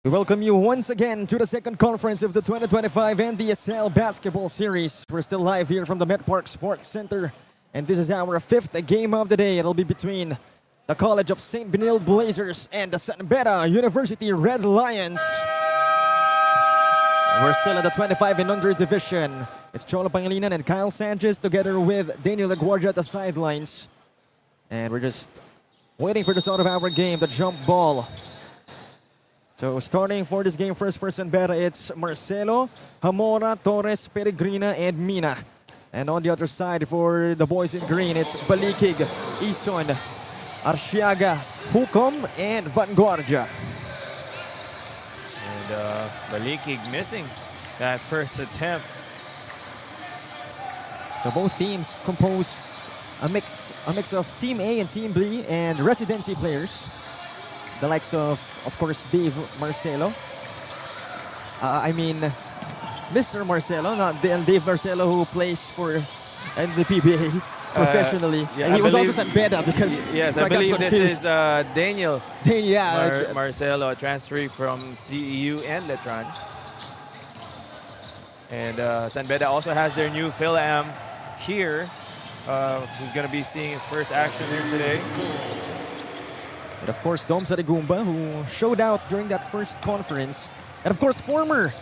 We welcome you once again to the second conference of the 2025 Ndsl Basketball Series. We're still live here from the Met Park Sports Center, and this is our fifth game of the day. It'll be between the College of St. Benilde Blazers and the San Beda University Red Lions. We're still in the 25 and under division. It's Cholo Pangilinan and Kyle Sanchez together with Daniel Laguardia at the sidelines. And we're just waiting for the start of our game, the jump ball. So starting for this game first for San Beda, it's Marcelo, Hamora, Torres, Peregrina, and Mina. And on the other side for the boys in green, it's Balikig, Ison, Arciaga, Hukom, and Vanguardia. And Balikig missing that first attempt. So both teams composed a mix of Team A and Team B and residency players. The likes of course, Dave Marcelo. Mr. Marcelo, not Dave Marcelo, who plays for the PBA professionally. And he was also San Beda because I believe this is Daniel. Yeah, Marcelo, transferring from CEU and Letran. And San Beda also has their new Phil-Am here, who's going to be seeing his first action here today. And of course, Dom Sarigumba, who showed out during that first conference. And of course, former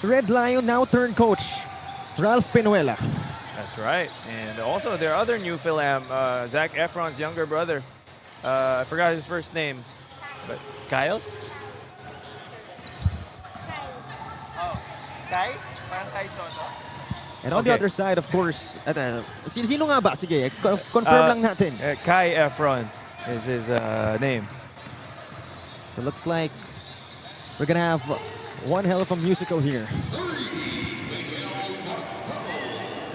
Red Lion, now turned coach, Ralph Penuela. That's right. And also their other new Phil-Am, Zac Efron's younger brother. I forgot his first name, but Kyle? Kai? Parang Kai Soto? And on the other side, of course, sino nga ba? Sige, confirm lang natin. Kai Efron is his name. So it looks like we're gonna have one hell of a musical here.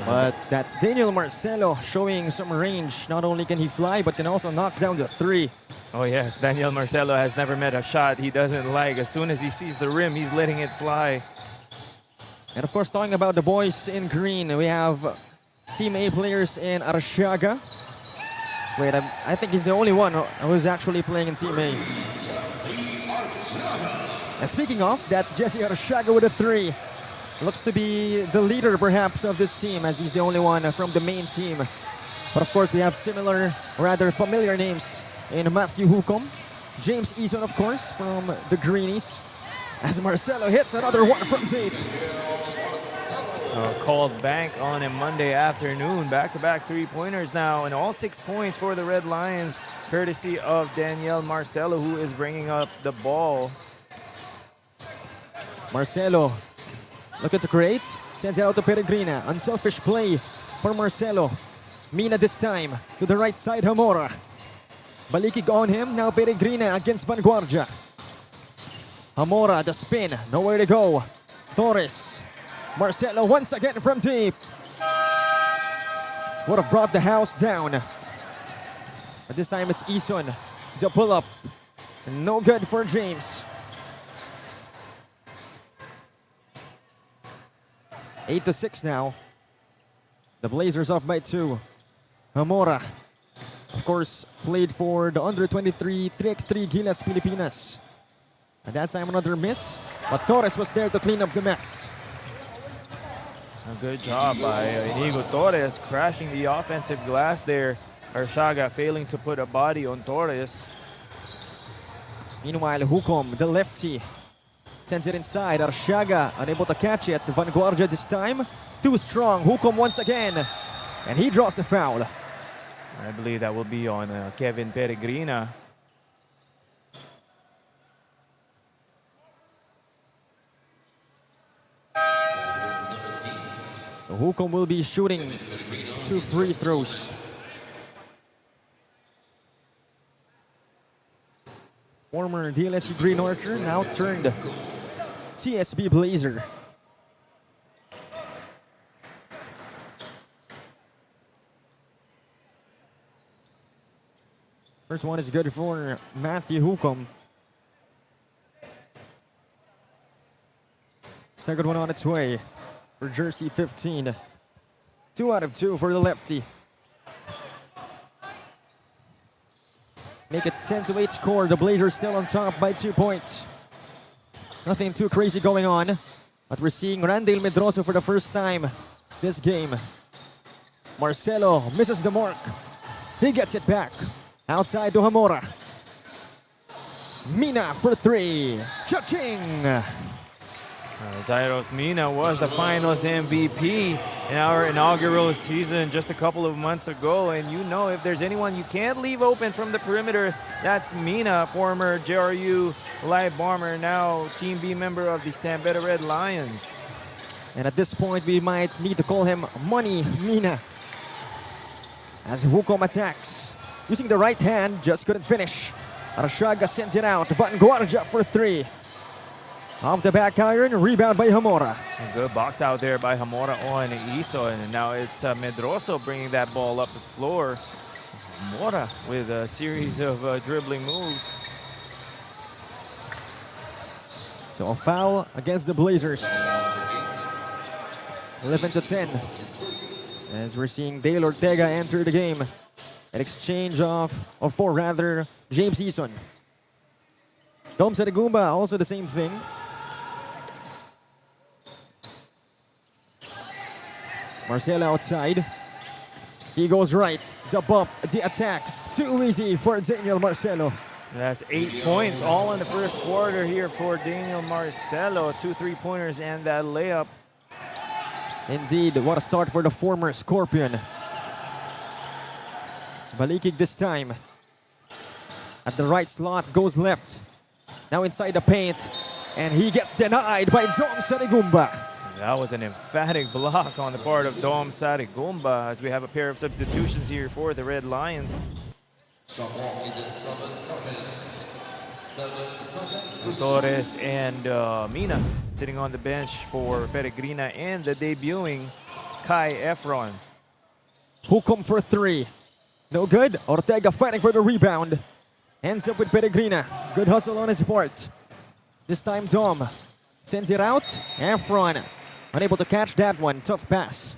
But that's Daniel Marcelo showing some range. Not only can he fly, but can also knock down the three. Oh yes, Daniel Marcelo has never met a shot he doesn't like. As soon as he sees the rim, he's letting it fly. And of course, talking about the boys in green, we have Team A players in Arciaga. Wait, I think he's the only one who's actually playing in Team A. And speaking of, that's Jesse Arciaga with a three. Looks to be the leader, perhaps, of this team, as he's the only one from the main team. But of course, we have similar, rather familiar names in Matthew Hukom, James Eason, of course, from the Greenies, as Marcelo hits another one from deep. Called bank on a Monday afternoon. Back-to-back three-pointers now, and all 6 points for the Red Lions, courtesy of Daniel Marcelo, who is bringing up the ball. Marcelo looking to create, sends it out to Peregrina. Unselfish play for Marcelo. Mina this time to the right side, Hamora. Balikig on him, now Peregrina against Vanguardia. Hamora, the spin, nowhere to go. Torres. Marcelo once again from deep. Would have brought the house down. But this time it's Ison. The pull-up. No good for James. 8-6 now. The Blazers up by 2. Hamora, of course, played for the under-23 3x3 Gilas Pilipinas. At that time, another miss. But Torres was there to clean up the mess. A good job by Inigo Torres, crashing the offensive glass there. Arciaga failing to put a body on Torres. Meanwhile, Hukom, the lefty, sends it inside. Arciaga unable to catch it. Vanguardia this time. Too strong. Hukom once again. And he draws the foul. I believe that will be on Kevin Peregrina. Hukom will be shooting 2 free throws. Former DLSU Green Archer, now turned CSB Blazer. First one is good for Matthew Hukom. Second one on its way for jersey 15. 2 out of 2 for the lefty. Make it 10-8 score. The Blazers still on top by 2 points. Nothing too crazy going on. But we're seeing Randale Medroso for the first time this game. Marcelo misses the mark. He gets it back. Outside to Hamora. Mina for three. Cha-ching! Zairos Mina was the finals MVP in our inaugural season just a couple of months ago. And you know, if there's anyone you can't leave open from the perimeter, that's Mina, former JRU Live Bomber, now Team B member of the San Beda Red Lions. And at this point, we might need to call him Money Mina. As Hukom attacks. Using the right hand, just couldn't finish. Arashaga sends it out. Vanguardia for three. Off the back iron, rebound by Hamora. A good box out there by Hamora on Iso, and now it's Medroso bringing that ball up the floor. Hamora with a series of dribbling moves. So a foul against the Blazers. 11 to 10. As we're seeing Dale Ortega enter the game. An exchange for James Eason. Dom Sarigumba, also the same thing. Marcelo outside. He goes right. The bump, the attack. Too easy for Daniel Marcelo. That's 8 points all in the first quarter here for Daniel Marcelo. 2 3-pointers and that layup. Indeed, what a start for the former Scorpion. Balikig this time. At the right slot, goes left. Now inside the paint. And he gets denied by Dom Sarigumba. That was an emphatic block on the part of Dom Sarigumba as we have a pair of substitutions here for the Red Lions. Torres and Mina sitting on the bench for Peregrina and the debuting Kai Efron. Hukom for three. No good. Ortega fighting for the rebound. Ends up with Peregrina. Good hustle on his part. This time Dom sends it out. Efron unable to catch that one. Tough pass.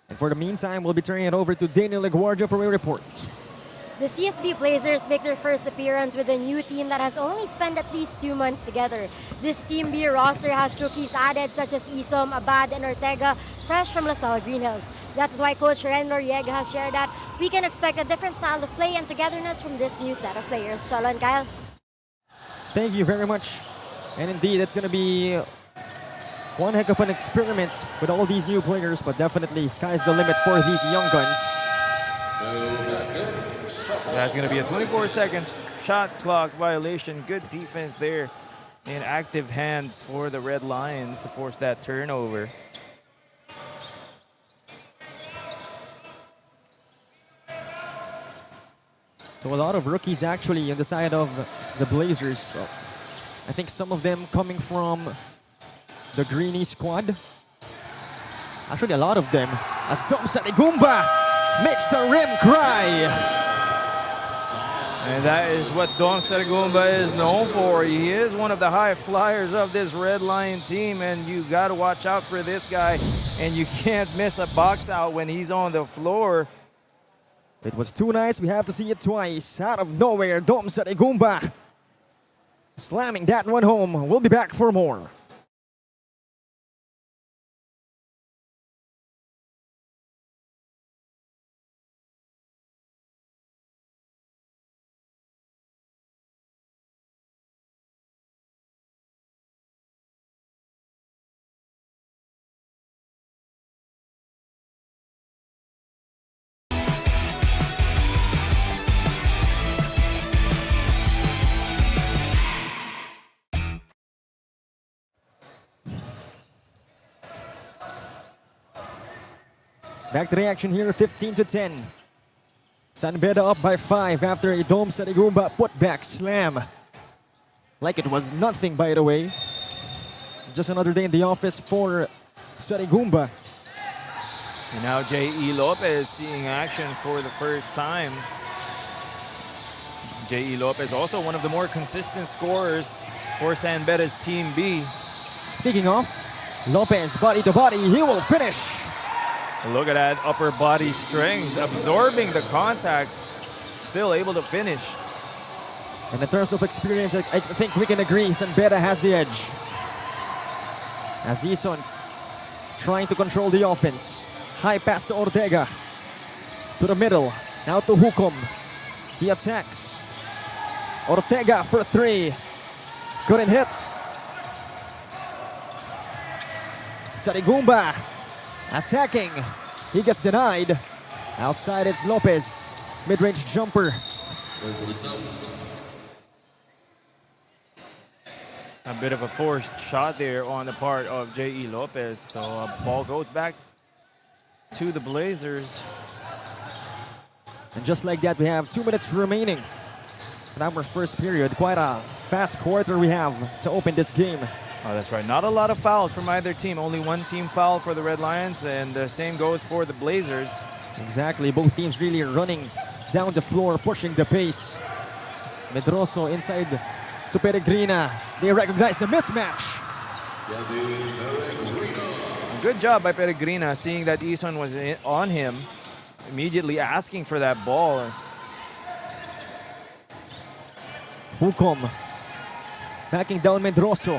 And for the meantime, we'll be turning it over to Daniel LaGuardia for a report. The CSB Blazers make their first appearance with a new team that has only spent at least 2 months together. This Team B roster has rookies added such as Isom, Abad, and Ortega, fresh from LaSalle Green Hills. That's why Coach Ren Noriega has shared that we can expect a different style of play and togetherness from this new set of players. Cholo and Kyle. Thank you very much. And indeed, it's going to be one heck of an experiment with all these new players, but definitely sky's the limit for these young guns. That's going to be a 24-second shot clock violation. Good defense there in active hands for the Red Lions to force that turnover. So a lot of rookies actually on the side of the Blazers. So I think some of them coming from the Greeny squad. Actually a lot of them. As Dom Sarigumba makes the rim cry. And that is what Dom Sarigumba is known for. He is one of the high flyers of this Red Lion team, and you got to watch out for this guy. And you can't miss a box out when he's on the floor. It was too nice, we have to see it twice. Out of nowhere, Dom Sarigumba slamming that one home. We'll be back for more. Back to the action here, 15 to 10. San Beda up by 5 after a Dom Sarigumba putback slam. Like it was nothing, by the way. Just another day in the office for Sarigumba. And now J.E. Lopez seeing action for the first time. J.E. Lopez also one of the more consistent scorers for San Beda's Team B. Speaking of, Lopez body to body, he will finish. Look at that upper body strength, absorbing the contact, still able to finish. And in terms of experience, I think we can agree Sanbeda has the edge. As Ison trying to control the offense. High pass to Ortega. To the middle. Now to Hukom. He attacks. Ortega for three. Couldn't hit. Sarigumba attacking. He gets denied. Outside it's Lopez. Mid-range jumper. A bit of a forced shot there on the part of J.E. Lopez. So ball goes back to the Blazers. And just like that, we have 2 minutes remaining in our first period. Quite a fast quarter we have to open this game. Oh, that's right. Not a lot of fouls from either team. Only one team foul for the Red Lions, and the same goes for the Blazers. Exactly. Both teams really running down the floor, pushing the pace. Medroso inside to Peregrina. They recognize the mismatch. Good job by Peregrina, seeing that Ison was on him, immediately asking for that ball. Hukom backing down Medroso.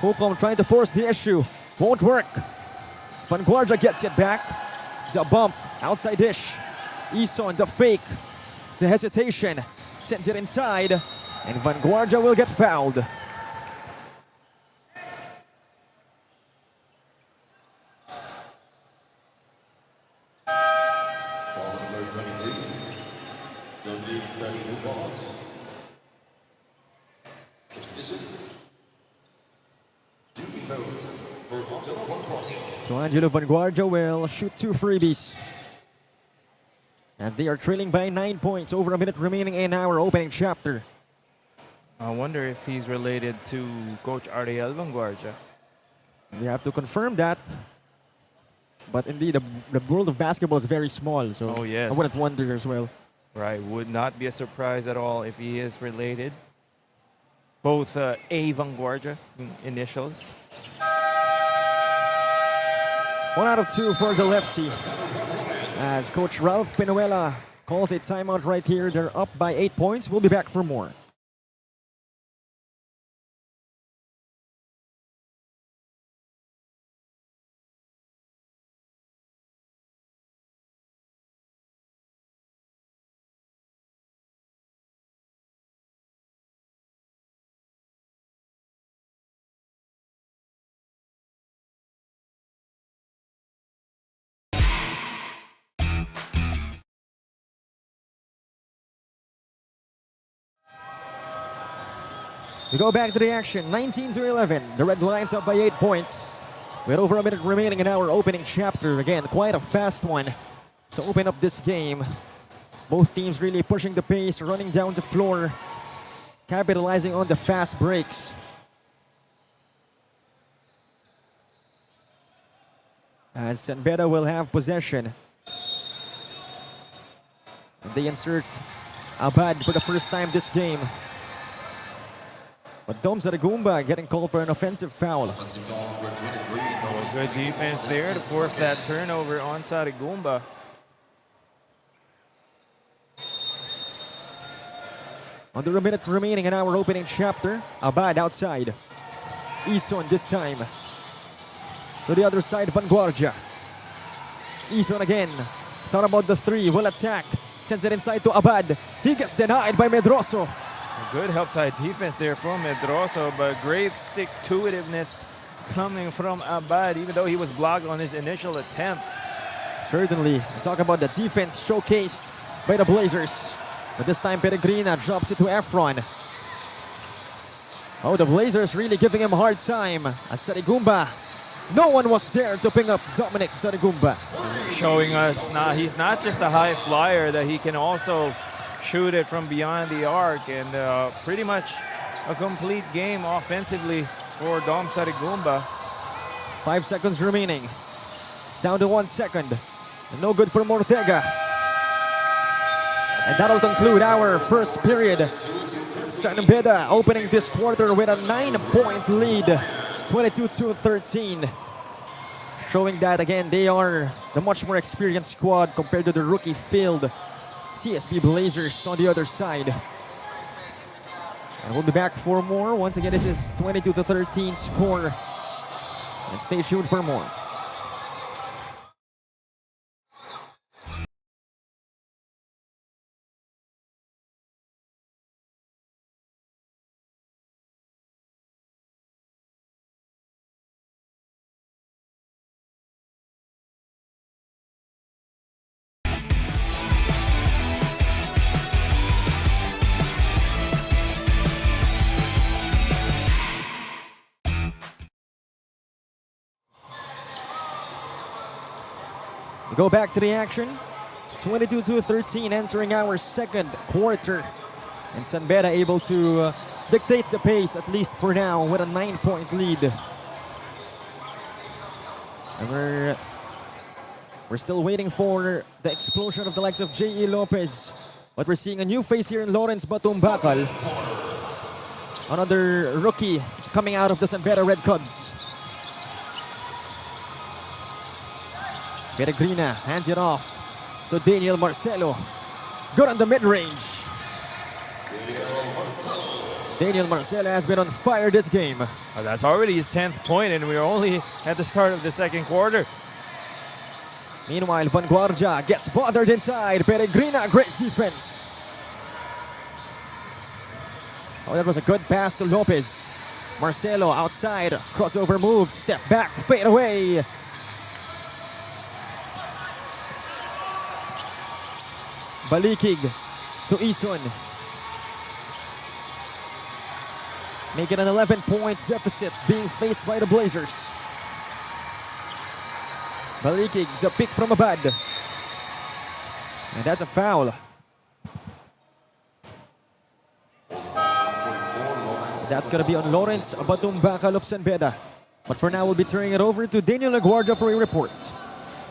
Hukom trying to force the issue. Won't work. Vanguardia gets it back. The bump, outside dish. Ison, the fake. The hesitation. Sends it inside. And Vanguardia will get fouled. So Angelo Vanguardia will shoot 2 freebies. As they are trailing by 9 points, over a minute remaining in our opening chapter. I wonder if he's related to Coach Ariel Vanguardia. We have to confirm that. But indeed, the world of basketball is very small, so Oh, yes. I wouldn't wonder as well. Right, would not be a surprise at all if he is related. Both A. Vanguardia initials. 1 out of 2 for the lefty. As Coach Ralph Pinuela calls a timeout right here. They're up by 8 points. We'll be back for more. We go back to the action, 19-11. The Red Lions up by 8 points. With over a minute remaining in our opening chapter. Again, quite a fast one to open up this game. Both teams really pushing the pace, running down the floor, capitalizing on the fast breaks. As Sanbeda will have possession. And they insert Abad for the first time this game. But Dom Zaragumba getting called for an offensive foul. Good defense there to force that turnover on Sarigumba. Under a minute remaining in our opening chapter. Abad outside. Ison this time. To the other side, Vanguardia. Ison again. Thought about the three. Will attack. Sends it inside to Abad. He gets denied by Medroso. A good help side defense there from Medroso, but great stick-to-itiveness coming from Abad, even though he was blocked on his initial attempt. Certainly. Talk about the defense showcased by the Blazers. But this time, Peregrina drops it to Efron. Oh, the Blazers really giving him a hard time. As Sarigumba, no one was there to pick up Dominic Sarigumba. Showing us now he's not just a high flyer, that he can also shoot it from beyond the arc, and pretty much a complete game offensively for Dom Sarigumba. 5 seconds remaining. Down to 1 second. And no good for Ortega. And that'll conclude our first period. Sanbeda opening this quarter with a 9-point lead. 22-13. Showing that, again, they are the much more experienced squad compared to the rookie field CSB Blazers on the other side. And we'll be back for more. Once again, this is 22-13 score. And stay tuned for more. We go back to the action. 22-13 entering our second quarter. And San Beda able to dictate the pace, at least for now, with a 9-point lead. And we're still waiting for the explosion of the likes of J.E. Lopez. But we're seeing a new face here in Lawrence Batumbakal. Another rookie coming out of the San Beda Red Cubs. Peregrina hands it off to Daniel Marcelo. Good on the mid-range. Daniel Marcelo has been on fire this game. That's already his 10th point, and we're only at the start of the second quarter. Meanwhile, Vanguardia gets bothered inside. Peregrina, great defense. Oh, that was a good pass to Lopez. Marcelo outside, crossover move, step back, fade away. Balikig to Ison. Make it an 11-point deficit being faced by the Blazers. Balikig, the pick from Abad. And that's a foul. That's going to be on Lawrence Batumbakal of San Beda. But for now, we'll be turning it over to Daniel LaGuardia for a report.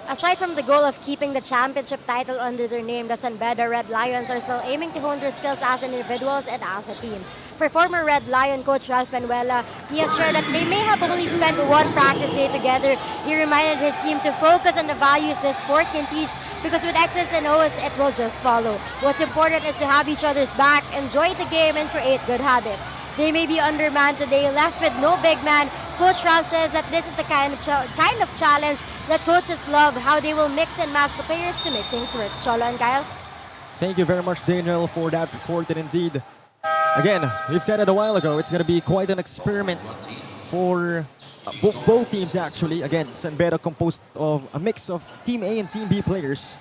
Aside from the goal of keeping the championship title under their name, the San Beda Red Lions are still aiming to hone their skills as individuals and as a team. For former Red Lion coach Ralph Manuela, he has shared that they may have only spent one practice day together. He reminded his team to focus on the values the sport can teach, because with X's and O's, it will just follow. What's important is to have each other's back, enjoy the game, and create good habits. They may be undermanned today, left with no big man. Coach Ralph says that this is the kind of challenge that coaches love, how they will mix and match the players to make things work. Cholo and Kyle? Thank you very much, Daniel, for that report. And indeed, again, we've said it a while ago, it's going to be quite an experiment for both teams, actually. Again, San Beda composed of a mix of Team A and Team B players.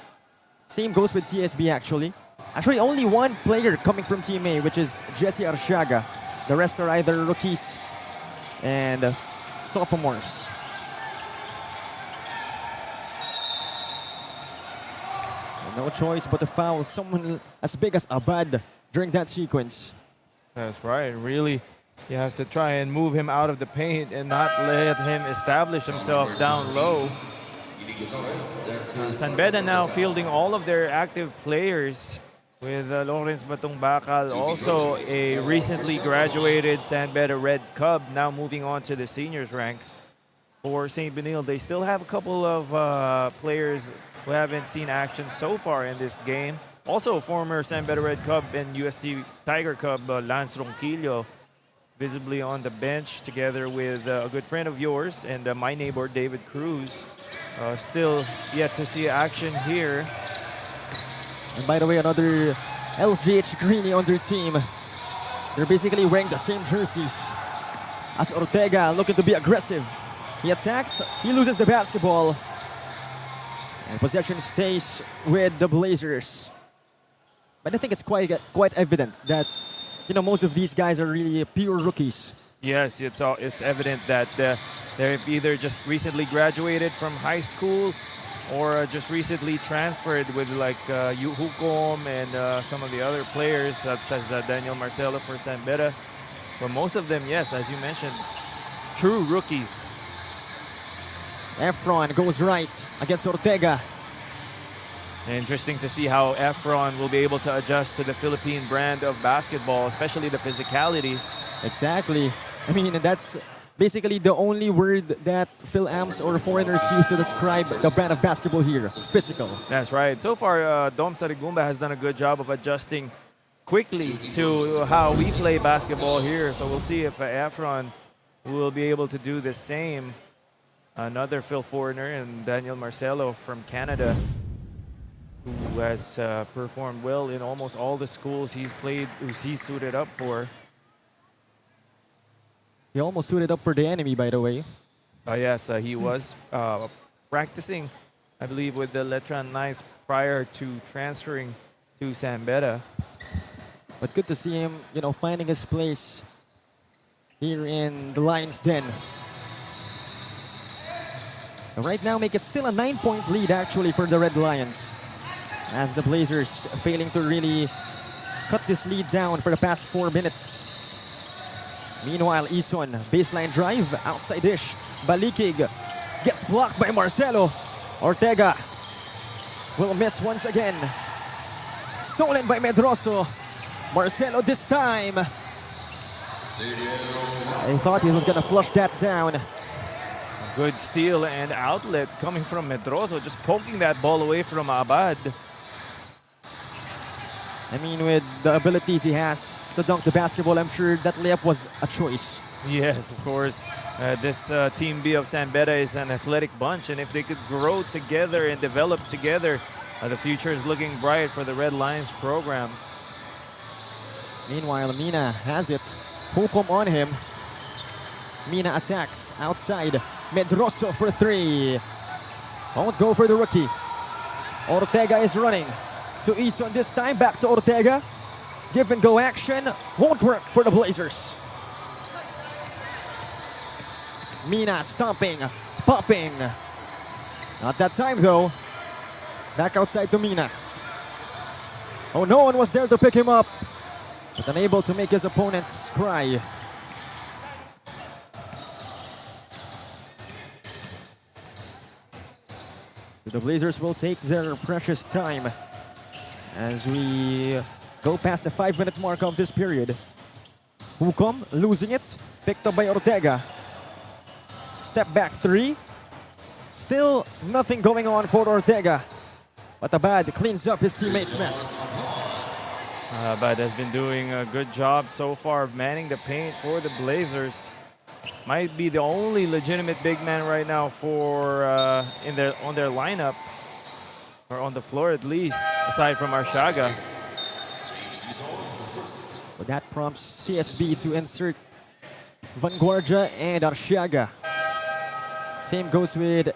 Same goes with CSB, actually. Actually, only one player coming from Team A, which is Jesse Arciaga. The rest are either rookies and sophomores. And no choice but to foul someone as big as Abad during that sequence. That's right. Really, you have to try and move him out of the paint and not let him establish himself down low. San Beda now fielding all of their active players, with Lawrence Batumbakal, also a recently graduated San Beda Red Cub, now moving on to the seniors ranks. For St. Benil, they still have a couple of players who haven't seen action so far in this game. Also, former San Beda Red Cub and UST Tiger Cub, Lance Ronquillo, visibly on the bench together with a good friend of yours and my neighbor, David Cruz. Still yet to see action here. And by the way, another LGH Greenie on their team. They're basically wearing the same jerseys as Ortega, looking to be aggressive. He attacks, he loses the basketball. And possession stays with the Blazers. But I think it's quite evident that, you know, most of these guys are really pure rookies. Yes, it's evident that they've either just recently graduated from high school or just recently transferred with like Yu Hukom and some of the other players such as Daniel Marcelo for San Beda. But most of them, yes, as you mentioned, true rookies. Efron goes right against Ortega. Interesting to see how Efron will be able to adjust to the Philippine brand of basketball, especially the physicality. Exactly. I mean, that's basically the only word that Phil-Ams or foreigners use to describe the brand of basketball here. Physical. That's right. So far, Dom Sarigumba has done a good job of adjusting quickly to how we play basketball here. So we'll see if Efron will be able to do the same. Another Phil Foreigner and Daniel Marcelo from Canada, who has performed well in almost all the schools he's played, he's suited up for. He almost suited up for the enemy, by the way. Yes, he was practicing, I believe, with the Letran Knights prior to transferring to San Beda. But good to see him, finding his place here in the Lions' den. Right now, make it still a 9-point lead, actually, for the Red Lions, as the Blazers failing to really cut this lead down for the past 4 minutes. Meanwhile, Ison, baseline drive, outside dish. Balikig gets blocked by Marcelo. Ortega will miss once again. Stolen by Medroso. Marcelo this time. I thought he was gonna flush that down. Good steal and outlet coming from Medroso, just poking that ball away from Abad. I mean, with the abilities he has to dunk the basketball, I'm sure that layup was a choice. Yes, of course. This Team B of San Beda is an athletic bunch, and if they could grow together and develop together, the future is looking bright for the Red Lions program. Meanwhile, Mina has it. Hukom on him. Mina attacks outside. Medroso for 3. Won't go for the rookie. Ortega is running. To Ison this time, back to Ortega. Give and go action, won't work for the Blazers. Mina stomping, popping. Not that time though. Back outside to Mina. Oh, no one was there to pick him up, but unable to make his opponents cry. The Blazers will take their precious time as we go past the 5-minute mark of this period. Hukom losing it, picked up by Ortega. Step back 3. Still nothing going on for Ortega, but Abad cleans up his teammates' mess. Abad has been doing a good job so far of manning the paint for the Blazers. Might be the only legitimate big man right now for on their lineup, or on the floor at least, aside from Arshaga. So that prompts CSB to insert Vanguardia and Arshaga. Same goes with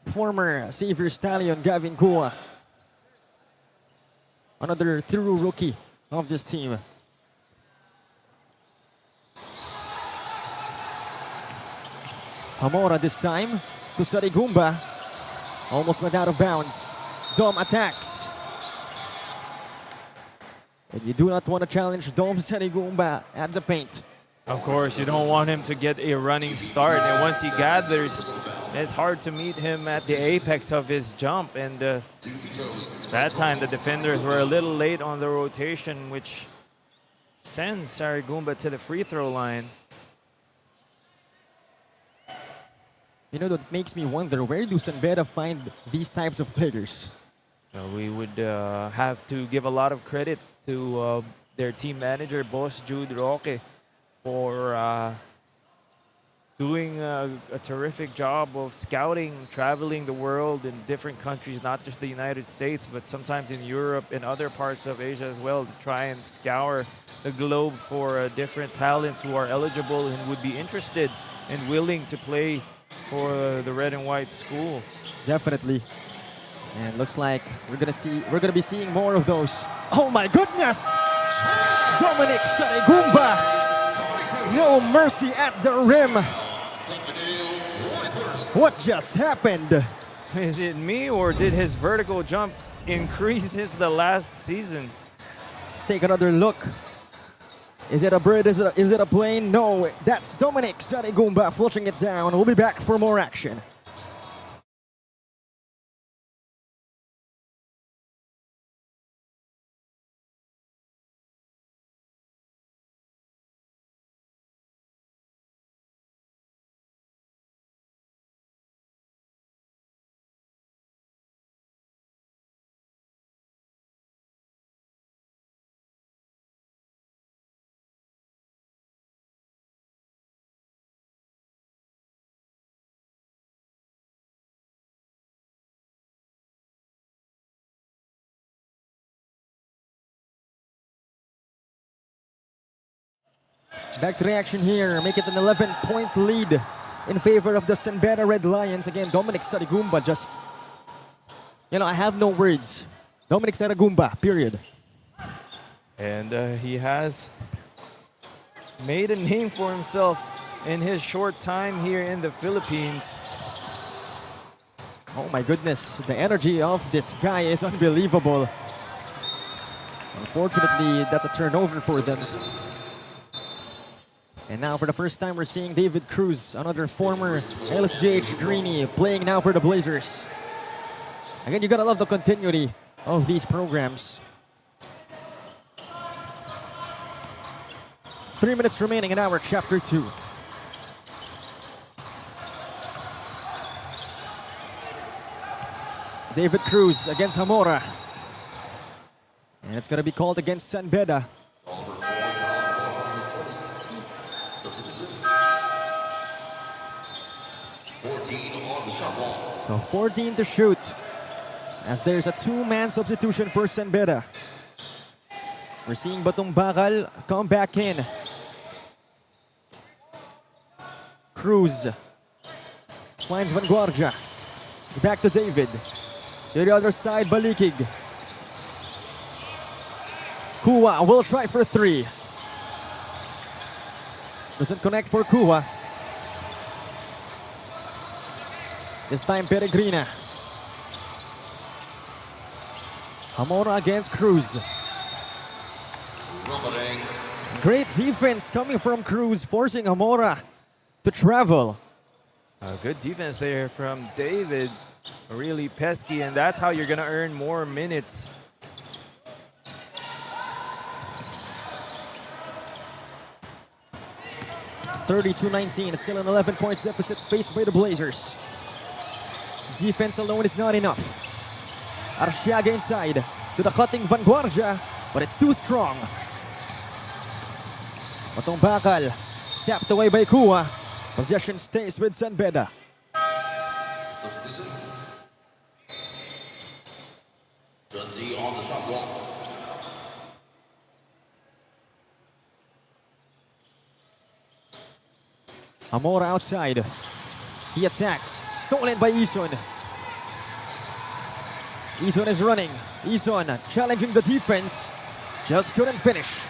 former Xavier Stallion Gavin Kua, another true rookie of this team. Hamora this time to Sarigumba. Almost went out of bounds. Dom attacks. And you do not want to challenge Dom Sarigumba at the paint. Of course, you don't want him to get a running start. And once he gathers, it's hard to meet him at the apex of his jump. And that time, the defenders were a little late on the rotation, which sends Sarigumba to the free throw line. You know, that makes me wonder, where do San Beda find these types of players? We would have to give a lot of credit to their team manager, Boss Jude Roque, for doing a terrific job of scouting, traveling the world in different countries, not just the United States, but sometimes in Europe and other parts of Asia as well, to try and scour the globe for different talents who are eligible and would be interested and willing to play for the red and white school. Definitely. And looks like we're gonna be seeing more of those. Oh my goodness! Dominic Sarigumba! No mercy at the rim. What just happened? Is it me, or did his vertical jump increase since the last season? Let's take another look. Is it a bird? Is it a plane? No, that's Dominic Sarigumba flushing it down. We'll be back for more action. Back to reaction here. Make it an 11-point lead in favor of the San Beda Red Lions. Again, Dominic Sarigumba just... I have no words. Dominic Sarigumba, period. And he has made a name for himself in his short time here in the Philippines. Oh my goodness, the energy of this guy is unbelievable. Unfortunately, that's a turnover for them. And now for the first time, we're seeing David Cruz, another former LSJH Greenie, playing now for the Blazers. Again, you gotta love the continuity of these programs. 3 minutes remaining in our Chapter 2. David Cruz against Hamora. And it's gonna be called against San Beda. So 14 to shoot, as there's a two-man substitution for San Beda. We're seeing Batong Bakal come back in. Cruz finds Vanguardia. It's back to David. To the other side, Balikig. Kua will try for three. Doesn't connect for Kua. This time, Peregrina. Hamora against Cruz. Great defense coming from Cruz, forcing Hamora to travel. Good defense there from David. Really pesky, and that's how you're going to earn more minutes. (32-19). It's still an 11-point deficit faced by the Blazers. Defense alone is not enough. Arciaga inside to the cutting Vanguardia, but it's too strong. Batong Bakal tapped away by Kua. Possession stays with San Beda. Substitution. 20 on the shot block. Hamora outside. He attacks. Stolen by Ison. Ison is running. Ison challenging the defense. Just couldn't finish.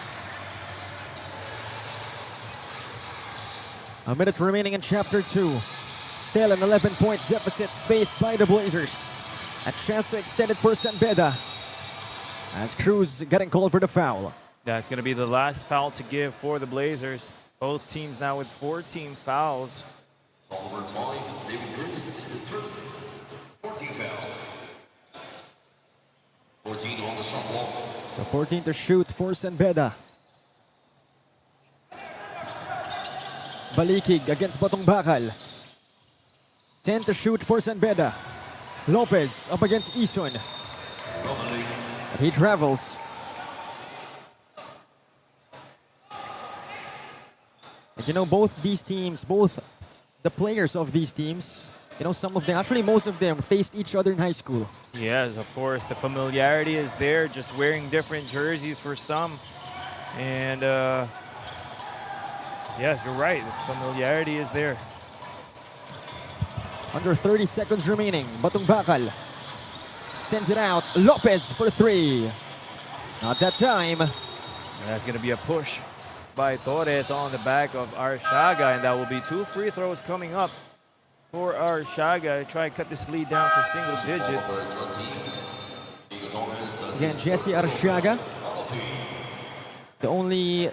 A minute remaining in Chapter 2. Still an 11-point deficit faced by the Blazers. A chance to extend it for San Beda. As Cruz getting called for the foul. That's going to be the last foul to give for the Blazers. Both teams now with 14 fouls. Foul number 5, David Cruz, his first 14 foul. 14 on the shot block. So 14 to shoot for San Beda. Balikig against Batong Bakal. 10 to shoot for San Beda. Lopez up against Ison. He travels. And both these teams, both the players of these teams, some of them, actually most of them, faced each other in high school. Yes, of course. The familiarity is there, just wearing different jerseys for some. And yeah, you're right. The familiarity is there. Under 30 seconds remaining. Batong Bakal sends it out. Lopez for three. Not that time. And that's going to be a push by Torres on the back of Arciaga. And that will be 2 free throws coming up for Arciaga. Try to cut this lead down to single digits. Again, Jesse Arciaga, the only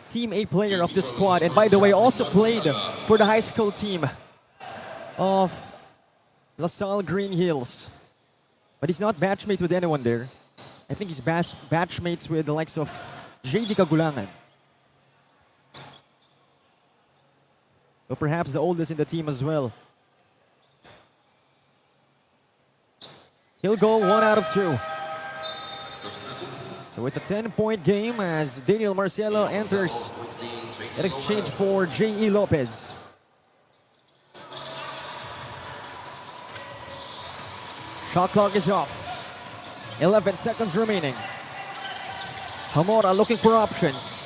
Team A player of the squad. And by the way, also played for the high school team of LaSalle Green Hills. But he's not batchmates with anyone there. I think he's batchmates with the likes of JD Kagulangan. So perhaps the oldest in the team as well. He'll go 1 out of 2. So it's a 10-point game as Daniel Marcelo enters in exchange for J.E. Lopez. Shot clock is off. 11 seconds remaining. Hamora looking for options.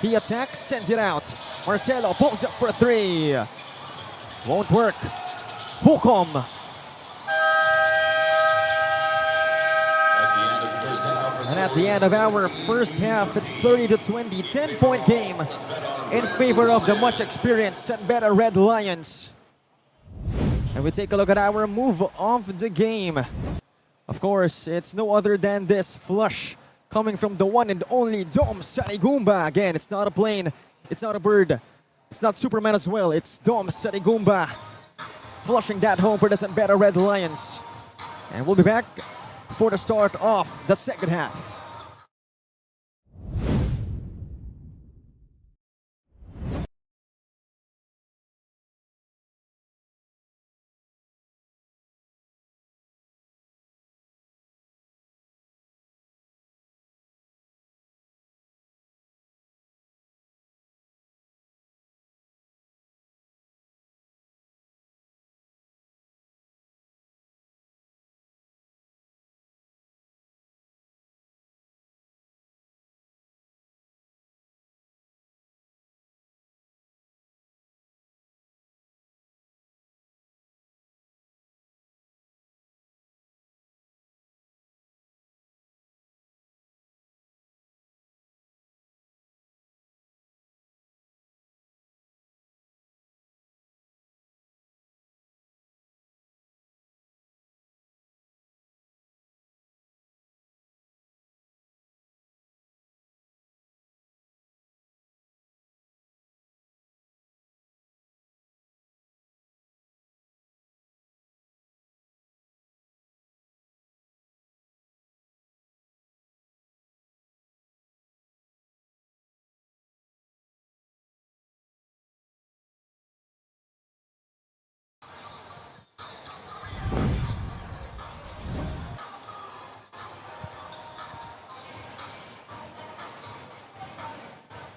He attacks, sends it out. Marcelo pulls up for 3. Won't work. Hukom. And at the end of our first half, it's 30-20, 10-point game in favor of the much experienced and better Red Lions. And we take a look at our move of the game. Of course, it's no other than this flush coming from the one and only Dom Sarigumba. Again, it's not a plane, it's not a bird, it's not Superman as well, it's Dom Sarigumba flushing that home for the San Beda Red Lions. And we'll be back for the start of the second half.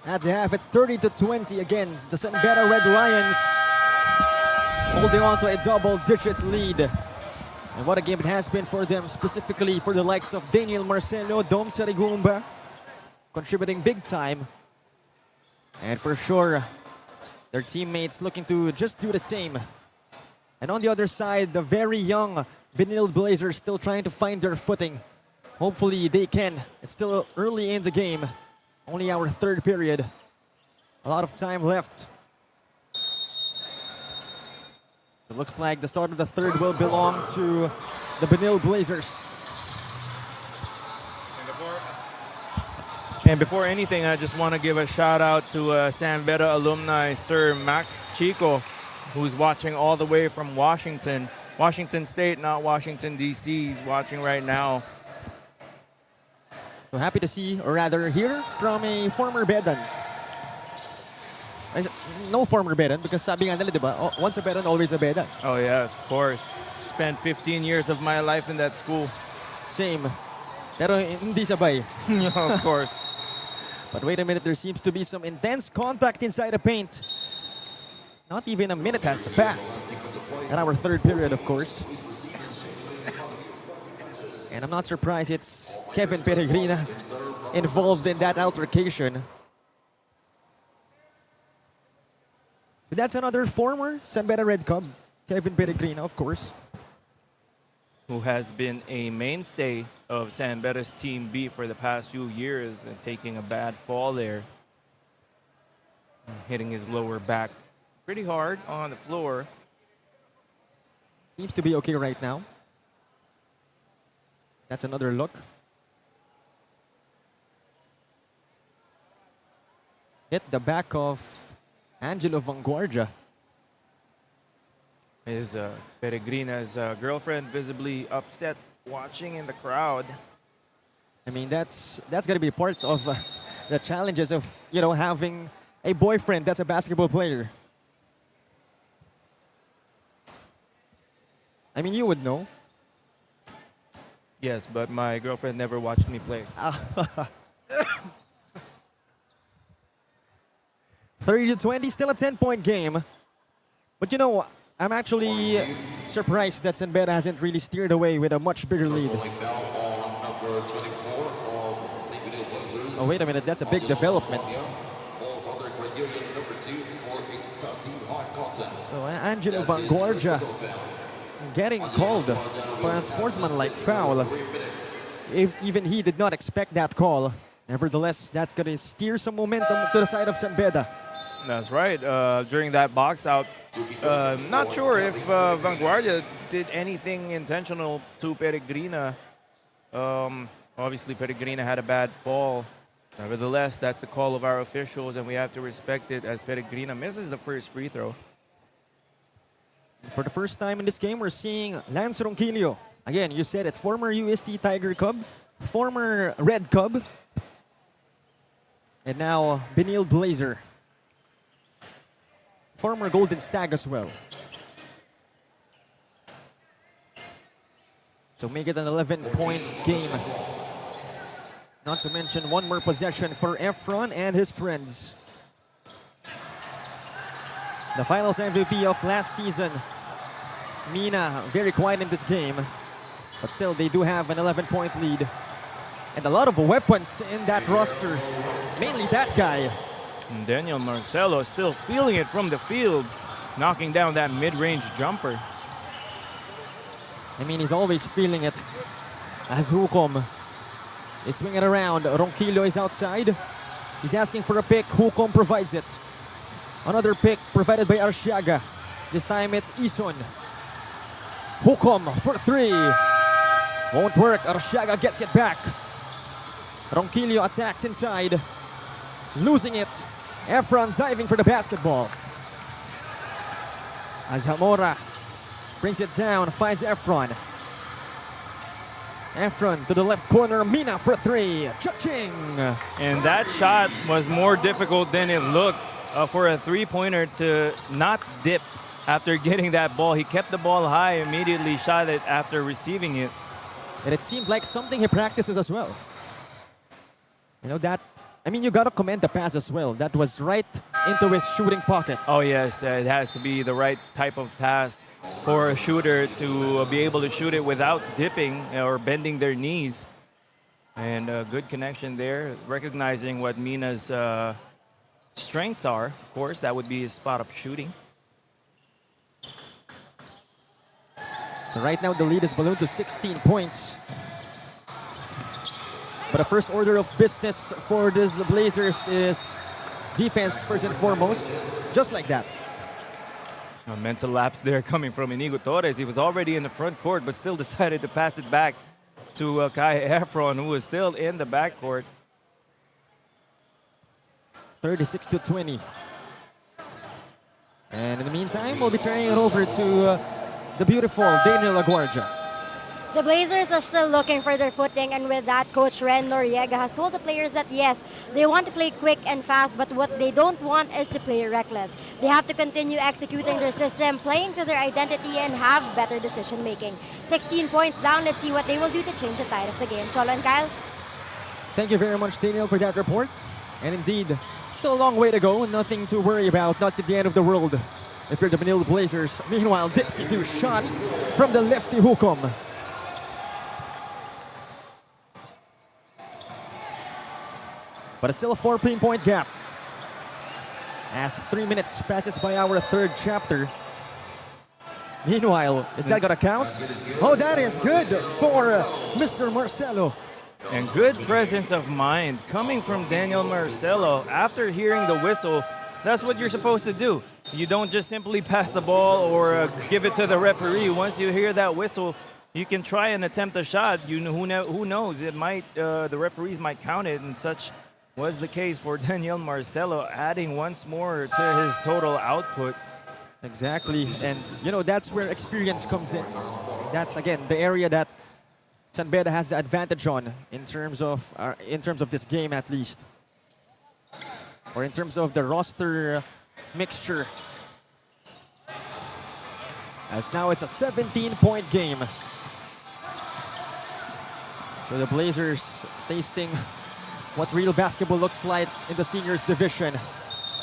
At the half, it's 30-20 again. The San Beda Red Lions holding on to a double-digit lead. And what a game it has been for them, specifically for the likes of Daniel Marcelo, Dom Sarigumba, contributing big time. And for sure, their teammates looking to just do the same. And on the other side, the very young Benil Blazers still trying to find their footing. Hopefully they can. It's still early in the game. Only our third period. A lot of time left. It looks like the start of the third will belong to the Benil Blazers. And before anything, I just want to give a shout out to San Beda alumni, Sir Max Chico, who's watching all the way from Washington. Washington State, not Washington, D.C. He's watching right now. So happy to see, or rather hear, from a former Bedan. No former Bedan, because sabi nga nila, di ba? Once a Bedan, always a Bedan. Oh yes, of course. Spent 15 years of my life in that school. Same. Pero hindi sabay. Of course. But wait a minute, there seems to be some intense contact inside the paint. Not even a minute has passed. And our third period, of course. And I'm not surprised it's Kevin Peregrina involved in that altercation. But that's another former San Beda Red Cub, Kevin Peregrina, of course. Who has been a mainstay of San Beda's Team B for the past few years and taking a bad fall there. Hitting his lower back pretty hard on the floor. Seems to be okay right now. That's another look. Hit the back of Angelo Vanguardia. His Peregrina's girlfriend visibly upset watching in the crowd. I mean, that's gonna be part of the challenges of, you know, having a boyfriend that's a basketball player. I mean, you would know. Yes, but my girlfriend never watched me play. 30-20, still a 10-point game. But you know, I'm actually surprised that San Beda hasn't really steered away with a much bigger lead. Oh, wait a minute, that's a big development. So Angelo Vanguardia getting called for an unsportsmanlike foul. Even he did not expect that call. Nevertheless, that's going to steer some momentum to the side of San Beda. That's right. During that box out, not sure if Vanguardia did anything intentional to Peregrina. Obviously, Peregrina had a bad fall. Nevertheless, that's the call of our officials, and we have to respect it as Peregrina misses the first free throw. For the first time in this game, we're seeing Lance Ronquillo. Again, you said it, former UST Tiger Cub, former Red Cub, and now Benil Blazer. Former Golden Stag as well. So make it an 11-point game. Not to mention one more possession for Efron and his friends. The finals MVP of last season. Mina very quiet in this game, but still they do have an 11-point lead. And a lot of weapons in that roster, mainly that guy. And Daniel Marcelo still feeling it from the field, knocking down that mid-range jumper. I mean, he's always feeling it. As Hukom is swinging around, Ronquillo is outside. He's asking for a pick, Hukom provides it. Another pick provided by Arciaga. This time it's Ison. Hukom for three. Won't work, Arciaga gets it back. Ronquillo attacks inside. Losing it. Efron diving for the basketball. As Zamora brings it down, finds Efron. Efron to the left corner, Mina for three. Cha-ching! And that shot was more difficult than it looked for a three-pointer to not dip after getting that ball. He kept the ball high, immediately shot it after receiving it. And it seemed like something he practices as well. You know that, I mean, you gotta commend the pass as well. That was right into his shooting pocket. Oh yes, it has to be the right type of pass for a shooter to be able to shoot it without dipping or bending their knees. And a good connection there, recognizing what Mina's strengths are. Of course, that would be his spot-up shooting. So right now the lead is ballooned to 16 points. But the first order of business for this Blazers is defense first and foremost, just like that. A mental lapse there coming from Inigo Torres. He was already in the front court, but still decided to pass it back to Kai Efron, who was still in the backcourt. 36-20. And in the meantime, we'll be turning it over to the beautiful Daniel LaGuardia. The Blazers are still looking for their footing, and with that, Coach Ren Noriega has told the players that yes, they want to play quick and fast, but what they don't want is to play reckless. They have to continue executing their system, playing to their identity, and have better decision making. 16 points down, let's see what they will do to change the tide of the game. Cholo and Kyle? Thank you very much, Daniel, for that report. And indeed, still a long way to go, nothing to worry about, not to the end of the world if you're the Manila Blazers. Meanwhile, Dipsy do shot from the lefty Hukom. But it's still a 14-point gap. As 3 minutes passes by our third chapter. Meanwhile, is that gonna count? Oh, that is good for Mr. Marcelo. And good presence of mind coming from Daniel Marcelo. After hearing the whistle, that's what you're supposed to do. You don't just simply pass the ball or give it to the referee. Once you hear that whistle, you can try and attempt a shot. You know, who knows? It might the referees might count it, and such was the case for Daniel Marcelo, adding once more to his total output. Exactly, and you know that's where experience comes in. That's again the area that San Beda has the advantage on in terms of this game at least, or in terms of the roster mixture. As now it's a 17-point game. So the Blazers tasting what real basketball looks like in the seniors division.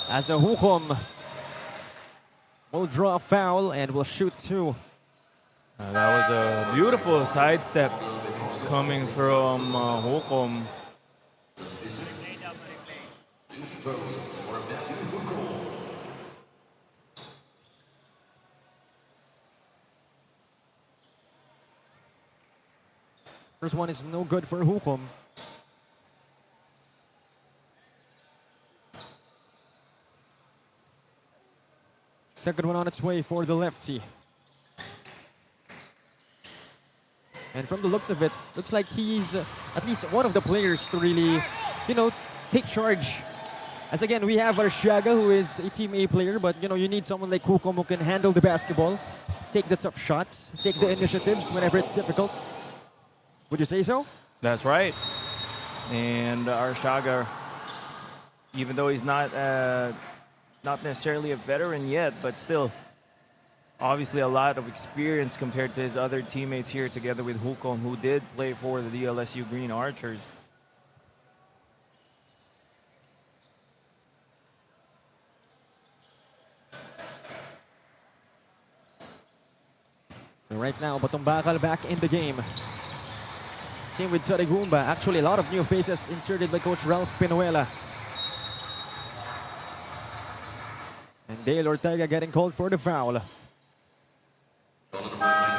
As a Hukom will draw a foul and will shoot two. That was a beautiful sidestep coming from Hukom. First one is no good for Hukom. Second one on its way for the lefty. And from the looks of it, looks like he's at least one of the players to really, take charge. As again, we have Arshiaga, who is a Team A player, but you need someone like Hukom who can handle the basketball, take the tough shots, take the initiatives whenever it's difficult. Would you say so? That's right. And Arshiaga, even though he's not necessarily a veteran yet, but still, obviously a lot of experience compared to his other teammates here together with Hukom, who did play for the DLSU Green Archers. So right now, Batumbakal back in the game. Same with Sarigumba. Actually, a lot of new faces inserted by Coach Ralph Pinuela. And Dale Ortega getting called for the foul. Foul number 99,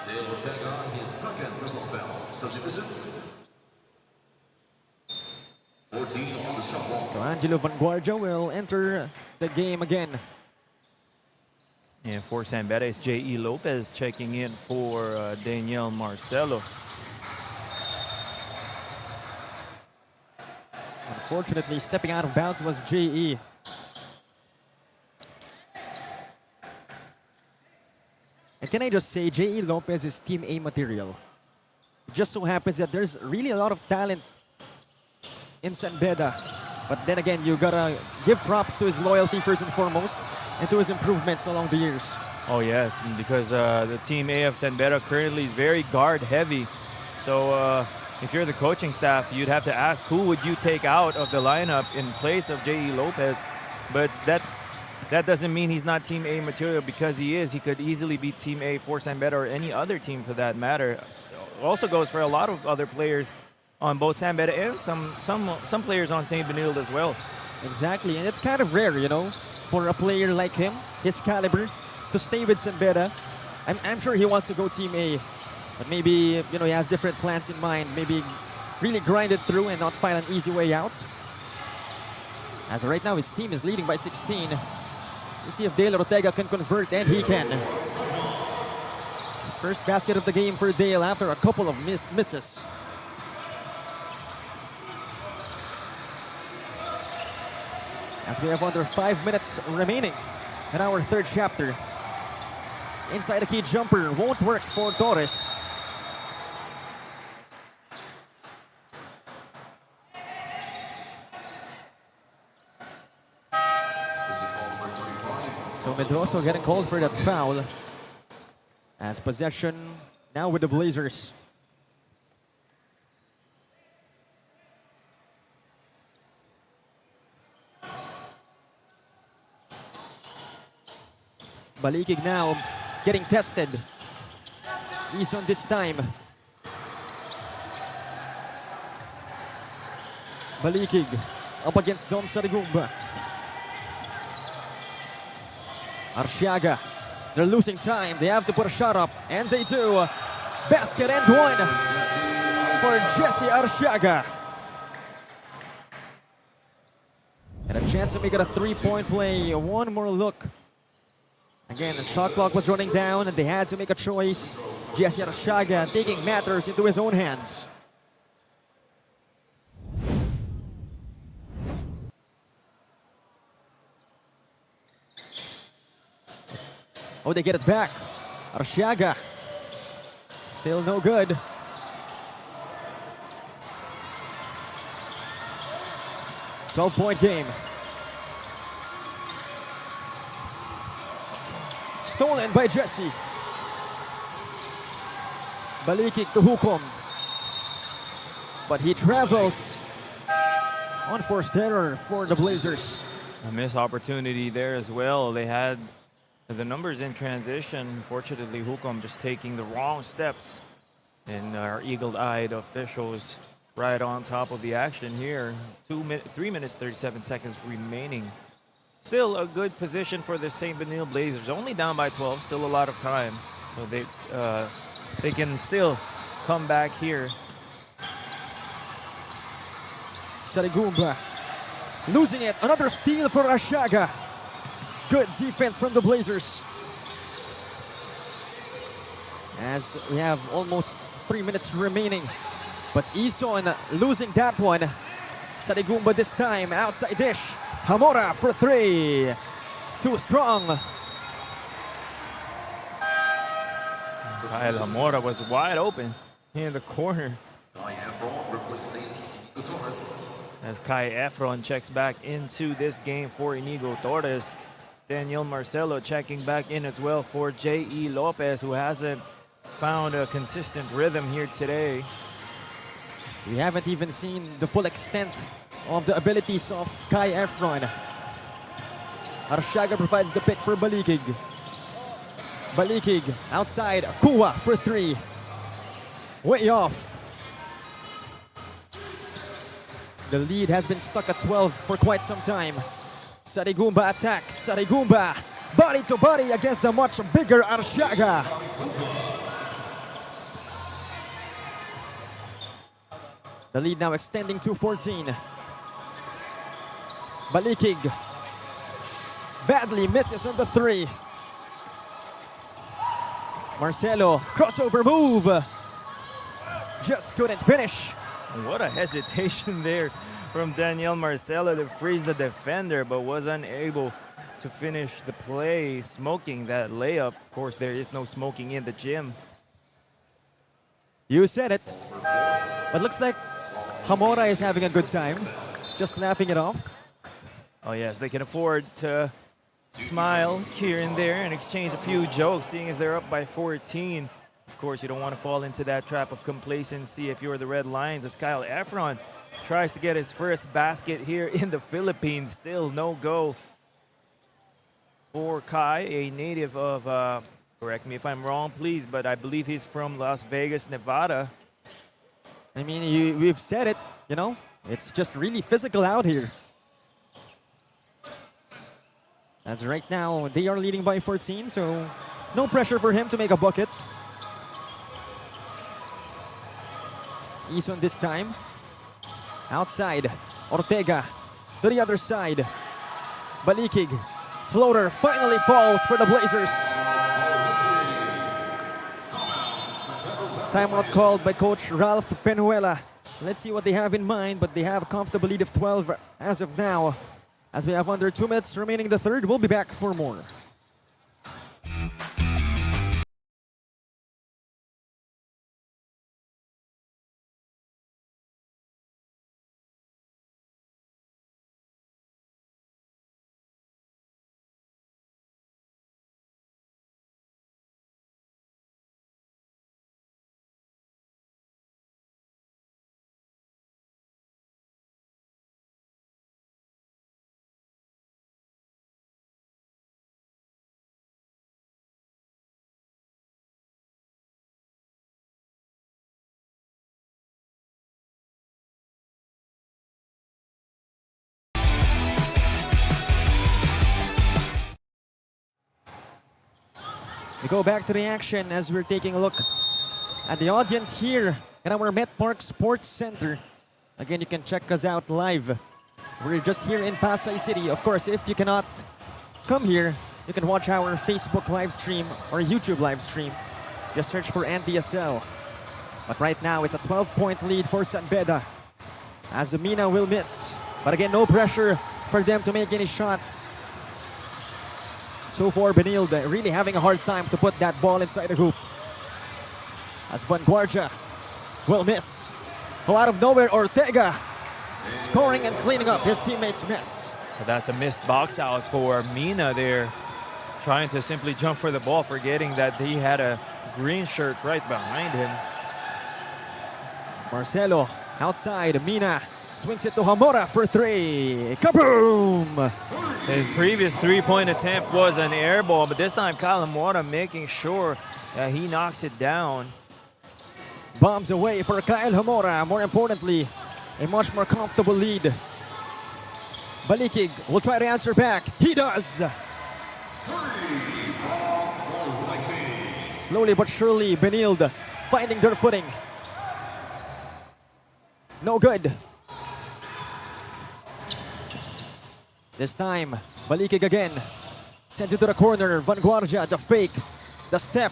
Dale Ortega, his second personal foul. Substitution. 14 on the shot clock. So Angelo Vanguardia will enter the game again. And for San Beda, it's J.E. Lopez checking in for Daniel Marcelo. Unfortunately, stepping out of bounds was J.E. And can I just say, J.E. Lopez is Team A material. It just so happens that there's really a lot of talent in San Beda. But then again, you gotta give props to his loyalty first and foremost, and to his improvements along the years. Oh yes, because the Team A of San Beda currently is very guard heavy. So if you're the coaching staff, you'd have to ask who would you take out of the lineup in place of J.E. Lopez. But that doesn't mean he's not Team A material, because he is. He could easily be Team A for San Beda or any other team for that matter. Also goes for a lot of other players on both San Beda and some players on St. Benilde as well. Exactly, and it's kind of rare, for a player like him, his caliber, to stay with San Beda. I'm sure he wants to go Team A, but maybe, he has different plans in mind. Maybe really grind it through and not find an easy way out. As of right now, his team is leading by 16. Let's see if Dale Ortega can convert, and he can. First basket of the game for Dale after a couple of misses. As we have under 5 minutes remaining in our third chapter. Inside the key jumper won't work for Torres. So Medroso getting called for that foul. As possession now with the Blazers. Balikig now getting tested. Ison this time. Balikig up against Dom Sarigumba. Arshiaga, they're losing time. They have to put a shot up, and they do. Basket and one for Jesse Arshiaga. And a chance to make it a three-point play. One more look. Again, the shot clock was running down, and they had to make a choice. Jesse Arshiaga taking matters into his own hands. Oh, they get it back. Arshiaga. Still no good. .12-point game. Stolen by Jesse. Balikig to Hukom. But he travels. Unforced error for the Blazers. A missed opportunity there as well. They had the numbers in transition. Unfortunately, Hukom just taking the wrong steps. And our eagle-eyed officials right on top of the action here. 3 minutes, 37 seconds remaining. Still a good position for the St. Benilde Blazers. Only down by 12, still a lot of time. So they can still comeback here. Sarigumba losing it. Another steal for Arshaga. Good defense from the Blazers. As we have almost 3 minutes remaining. But Ison losing that one. Sarigumba this time, outside dish. Hamora for 3. Too strong. Kyle Hamora was wide open in the corner. As Kai Efron checks back into this game for Inigo Torres. Daniel Marcelo checking back in as well for J.E. Lopez, who hasn't found a consistent rhythm here today. We haven't even seen the full extent of the abilities of Kai Efron. Arshaga provides the pick for Balikig. Balikig outside, Kua for 3. Way off. The lead has been stuck at 12 for quite some time. Sarigumba attacks. Sarigumba body to body against the much bigger Arshaga. The lead now extending to 14. Balikig badly misses on the 3. Marcelo, crossover move. Just couldn't finish. What a hesitation there from Daniel Marcelo to freeze the defender, but was unable to finish the play, smoking that layup. Of course, there is no smoking in the gym. You said it. But looks like Hamora is having a good time. He's just laughing it off. Oh yes, they can afford to smile here and there and exchange a few jokes, seeing as they're up by 14. Of course, you don't want to fall into that trap of complacency if you're the Red Lions, as Kyle Efron tries to get his first basket here in the Philippines. Still no go for Kai, a native of, correct me if I'm wrong, please, but I believe he's from Las Vegas, Nevada. I mean, we've said it, you know, it's just really physical out here. As right now, they are leading by 14, so no pressure for him to make a bucket. Ison this time. Outside, Ortega to the other side. Balikig, floater finally falls for the Blazers. Timeout called by Coach Ralph Penuela. Let's see what they have in mind, but they have a comfortable lead of 12 as of now. As we have under 2 minutes remaining the third, we'll be back for more. We go back to the action as we're taking a look at the audience here at our Met Park Sports Center. Again, you can check us out live. We're just here in Pasay City. Of course, if you cannot come here, you can watch our Facebook live stream or YouTube live stream. Just search for Ndsl. But right now, it's a 12-point lead for San Beda, as Mina will miss. But again, no pressure for them to make any shots. So far, Benilde really having a hard time to put that ball inside the hoop. As Vanguardia will miss. Oh, out of nowhere, Ortega scoring and cleaning up his teammates' miss. But that's a missed box out for Mina there, trying to simply jump for the ball, forgetting that he had a green shirt right behind him. Marcelo outside, Mina swings it to Hamora for 3. Kaboom! His previous three-point attempt was an air ball, but this time Kyle Hamora making sure that he knocks it down. Bombs away for Kyle Hamora. More importantly, a much more comfortable lead. Balikig will try to answer back. He does! Slowly but surely, Benilde finding their footing. No good. This time, Balikig again. Sends it to the corner. Vanguardia, the fake. The step.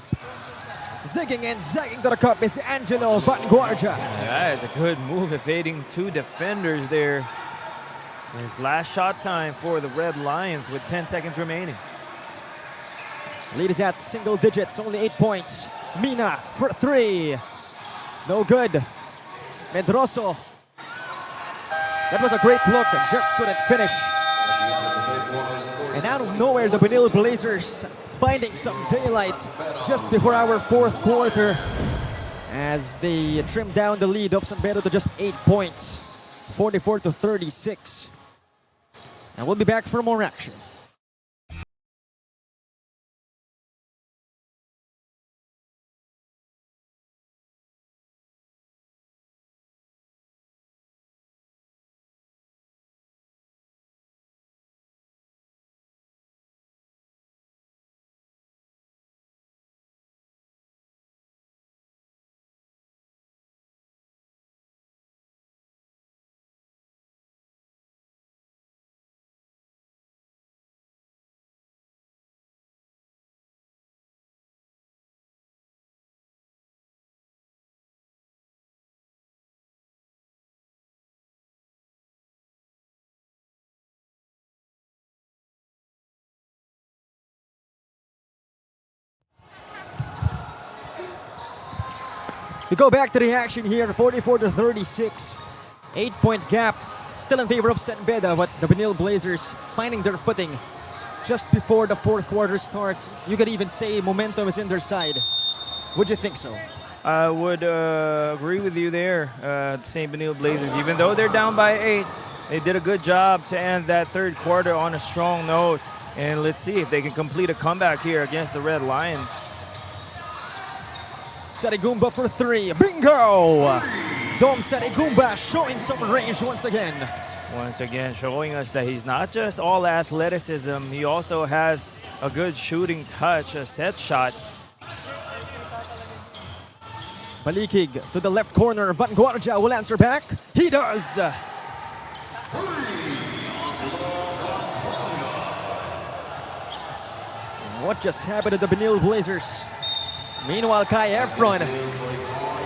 Zigging and zagging to the cup is Angelo Vanguardia. That is a good move, evading two defenders there. His last shot time for the Red Lions with 10 seconds remaining. Lead is at single digits, only 8 points. Mina for 3. No good. Medroso. That was a great look and just couldn't finish. And out of nowhere, the Benil Blazers finding some daylight just before our fourth quarter as they trim down the lead of San Pedro to just 8 points, 44-36. And we'll be back for more action. We go back to the action here, 44-36. 8-point gap, still in favor of San Beda, but the Benil Blazers finding their footing just before the fourth quarter starts. You could even say momentum is in their side. Would you think so? I would agree with you there, St. Benil Blazers. Even though they're down by 8, they did a good job to end that third quarter on a strong note. And let's see if they can complete a comeback here against the Red Lions. Sarigumba for 3. Bingo! Dom Sarigumba showing some range once again. Once again, showing us that he's not just all athleticism, he also has a good shooting touch, a set shot. Balikig to the left corner. Vanguardia will answer back. He does! What just happened to the Benil Blazers? Meanwhile, Kai Efron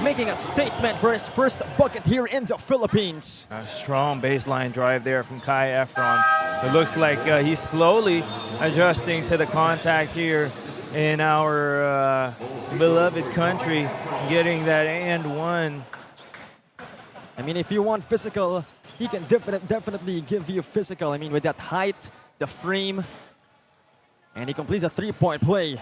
making a statement for his first bucket here in the Philippines. A strong baseline drive there from Kai Efron. It looks like he's slowly adjusting to the contact here in our beloved country, getting that and one. I mean, if you want physical, he can definitely give you physical. I mean, with that height, the frame, and he completes a 3-point play.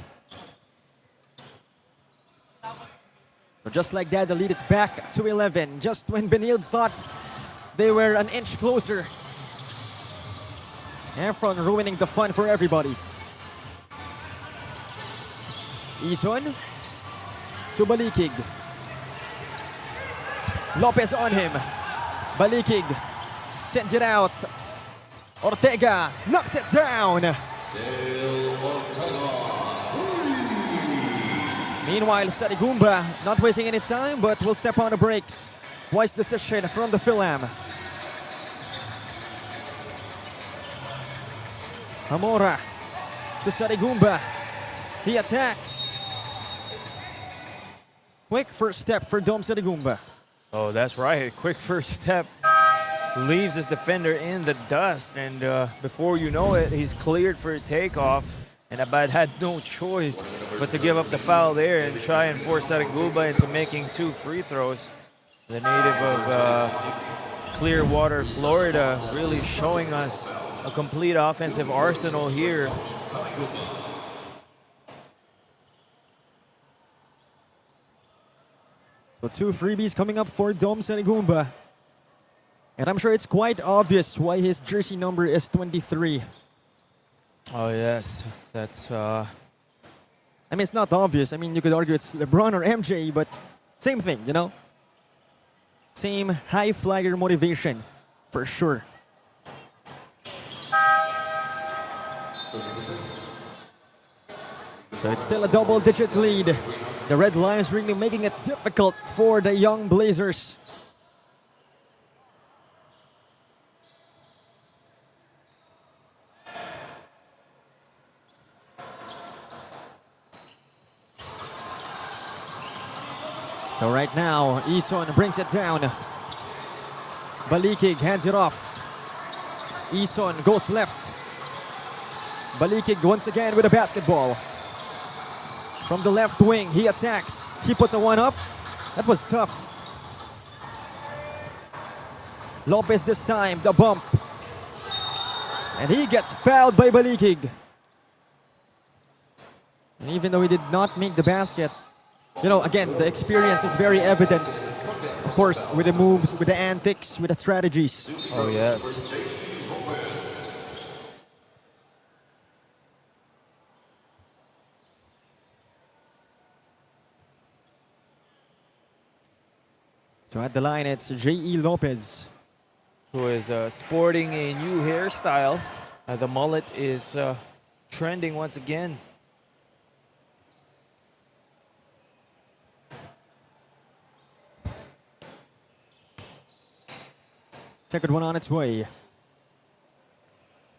So just like that, the lead is back to 11. Just when Benil thought they were an inch closer. Efron ruining the fun for everybody. Ison to Balikig. Lopez on him. Balikig sends it out. Ortega knocks it down. Meanwhile, Sarigumba not wasting any time, but will step on the brakes. Wise decision from the Philam. Hamora to Sarigumba. He attacks. Quick first step for Dom Sarigumba. Oh, that's right. Quick first step. Leaves his defender in the dust, and before you know it, he's cleared for a takeoff. And Abad had no choice but to give up the foul there and try and force Sarigumba into making 2 free throws. The native of Clearwater, Florida, really showing us a complete offensive arsenal here. So 2 freebies coming up for Dom Sarigumba. And I'm sure it's quite obvious why his jersey number is 23. Oh, yes. That's... I mean, it's not obvious. I mean, you could argue it's LeBron or MJ, but same thing, you know? Same high flyer motivation, for sure. So it's still a double-digit lead. The Red Lions really making it difficult for the young Blazers. So right now, Ison brings it down. Balikig hands it off. Ison goes left. Balikig once again with a basketball. From the left wing, he attacks. He puts a one up. That was tough. Lopez this time, the bump. And he gets fouled by Balikig. And even though he did not make the basket, you know, again, the experience is very evident. Of course, with the moves, with the antics, with the strategies. Oh, yes. So at the line, it's J.E. Lopez. Who is sporting a new hairstyle. The mullet is trending once again. Second one on its way.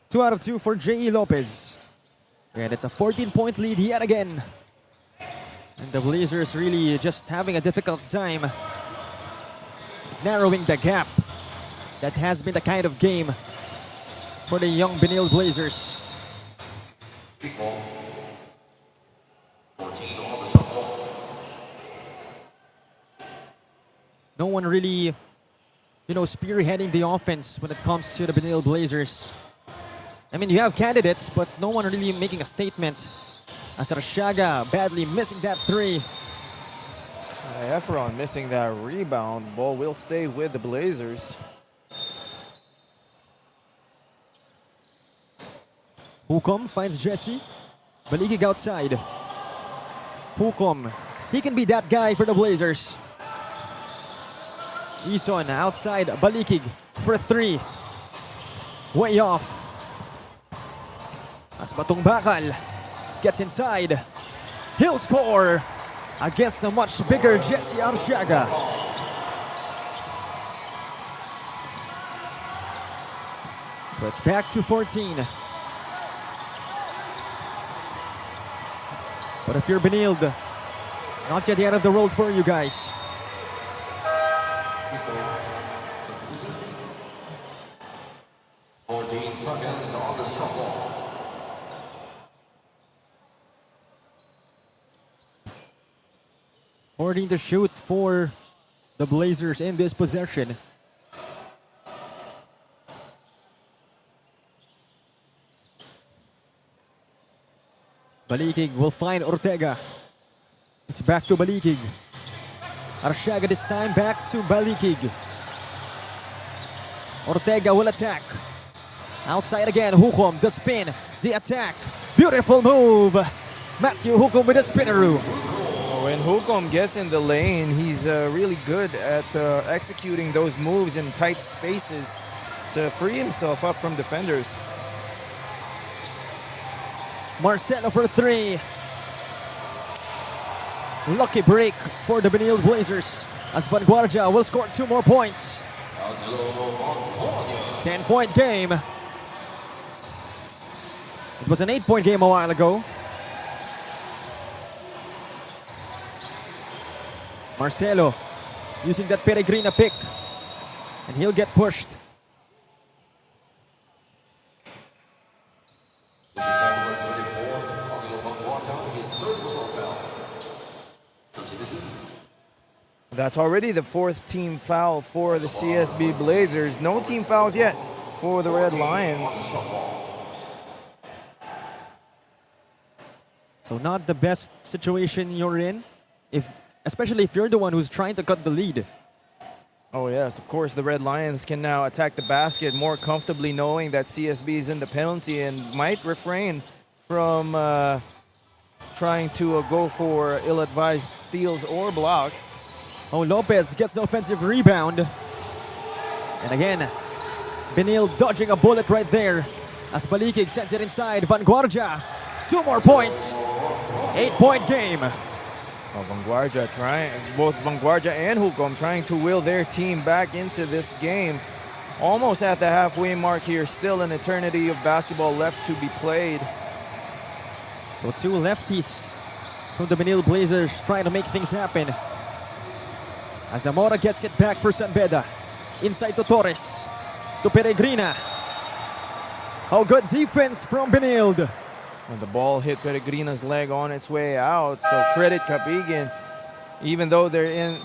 2 out of 2 for J.E. Lopez. And it's a 14-point lead yet again. And the Blazers really just having a difficult time narrowing the gap. That has been the kind of game for the young Benil Blazers. Big ball. 14 on the shot ball. No one really, you know, spearheading the offense when it comes to the Benil Blazers. I mean, you have candidates, but no one really making a statement. As Arshaga badly missing that three. Efron missing that rebound. Ball will stay with the Blazers. Hukom finds Jesse. Balikig outside. Hukom. He can be that guy for the Blazers. Ison outside. Balikig for 3. Way off. As Batong Bakal gets inside. He'll score against the much bigger Jesse Arshaga. So it's back to 14. But if you're Benilde, not yet the end of the road for you guys. 14 seconds on the shot clock. According to shoot for the Blazers in this possession. Balikig will find Ortega. It's back to Balikig. Arshaga this time back to Balikig. Ortega will attack. Outside again, Hukom, the spin, the attack. Beautiful move. Matthew Hukom with a spinneroo. When Hukom gets in the lane, he's really good at executing those moves in tight spaces to free himself up from defenders. Marcelo for 3. Lucky break for the Benilde Blazers as Vanguardia will score 2 more points. 10-point game. It was an 8-point game a while ago. Marcelo using that Peregrina pick. And he'll get pushed. That's already the 4th team foul for the CSB Blazers. No team fouls yet for the Red Lions. So not the best situation you're in, especially if you're the one who's trying to cut the lead. Oh yes, of course the Red Lions can now attack the basket more comfortably knowing that CSB is in the penalty and might refrain from trying to go for ill-advised steals or blocks. Oh, Lopez gets the offensive rebound. And again, Benil dodging a bullet right there as Balikig sends it inside. Vanguardia, 2 more points. 8-point game. Vanguardia trying, both Vanguardia and Hukom trying to will their team back into this game. Almost at the halfway mark here, still an eternity of basketball left to be played. So 2 lefties from the Benil Blazers trying to make things happen. As Zamora gets it back for San Beda. Inside to Torres. To Peregrina. Oh, good defense from Benilde. And the ball hit Peregrina's leg on its way out. So credit Cabigan. Even though they're in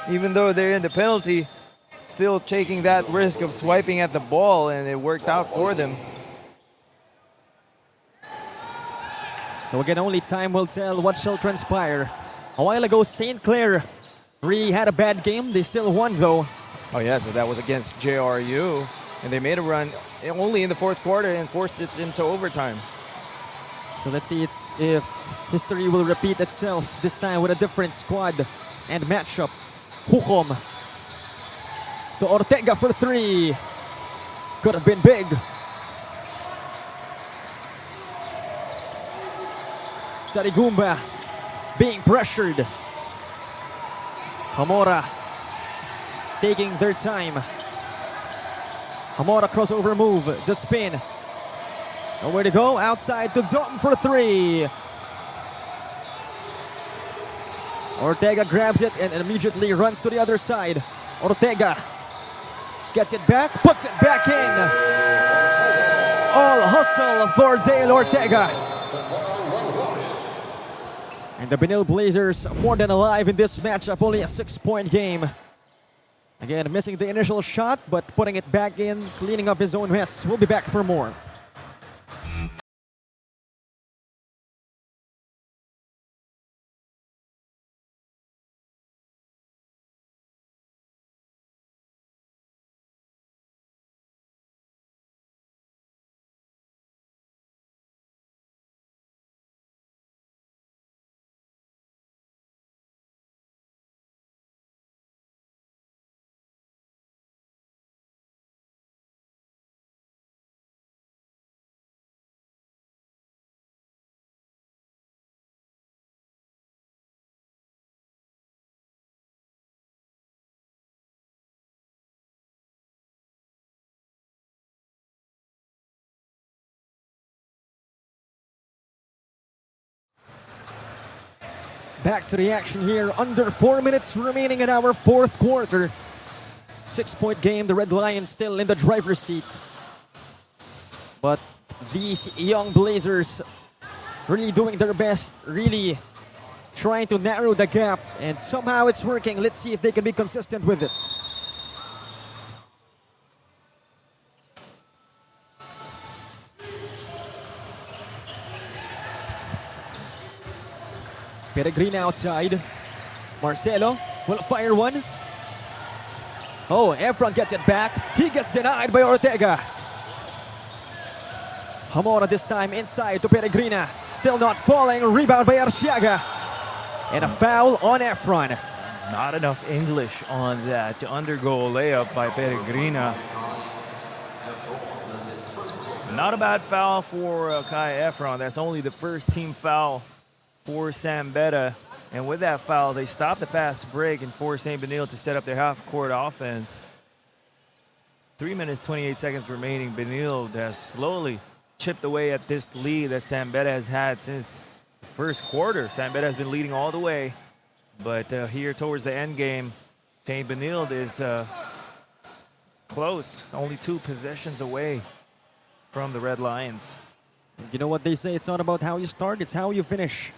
even though they're in the penalty, still taking that risk of swiping at the ball, and it worked out for them. So again, only time will tell what shall transpire. A while ago, St. Clair really had a bad game. They still won though. Oh yeah, so that was against JRU, and they made a run only in the fourth quarter and forced it into overtime. So let's see if history will repeat itself, this time with a different squad and matchup. Hukom to Ortega for three. Could have been big. Sarigumba being pressured. Hamora taking their time. Hamora crossover move, the spin. Nowhere to go, outside to Dom for three. Ortega grabs it and immediately runs to the other side. Ortega gets it back, puts it back in. All hustle for Dale Ortega. And the Benilde Blazers more than alive in this matchup, only a 6-point game. Again, missing the initial shot, but putting it back in, cleaning up his own mess. We'll be back for more. Back to the action here. Under 4 minutes remaining in our fourth quarter. 6-point game. The Red Lions still in the driver's seat. But these young Blazers really doing their best. Really trying to narrow the gap. And somehow it's working. Let's see if they can be consistent with it. Peregrina outside. Marcelo will fire one. Oh, Efron gets it back. He gets denied by Ortega. Hamora this time inside to Peregrina. Still not falling. Rebound by Arciaga. And a foul on Efron. Not enough English on that to undergo a layup by Peregrina. Not a bad foul for Kai Efron. That's only the first team foul for San Beda. And with that foul, they stopped the fast break and forced St. Benilde to set up their half-court offense. 3 minutes, 28 seconds remaining. Benilde has slowly chipped away at this lead that San Beda has had since the first quarter. San Beda has been leading all the way. But here towards the end game, St. Benilde is close, only 2 possessions away from the Red Lions. You know what they say, it's not about how you start, it's how you finish.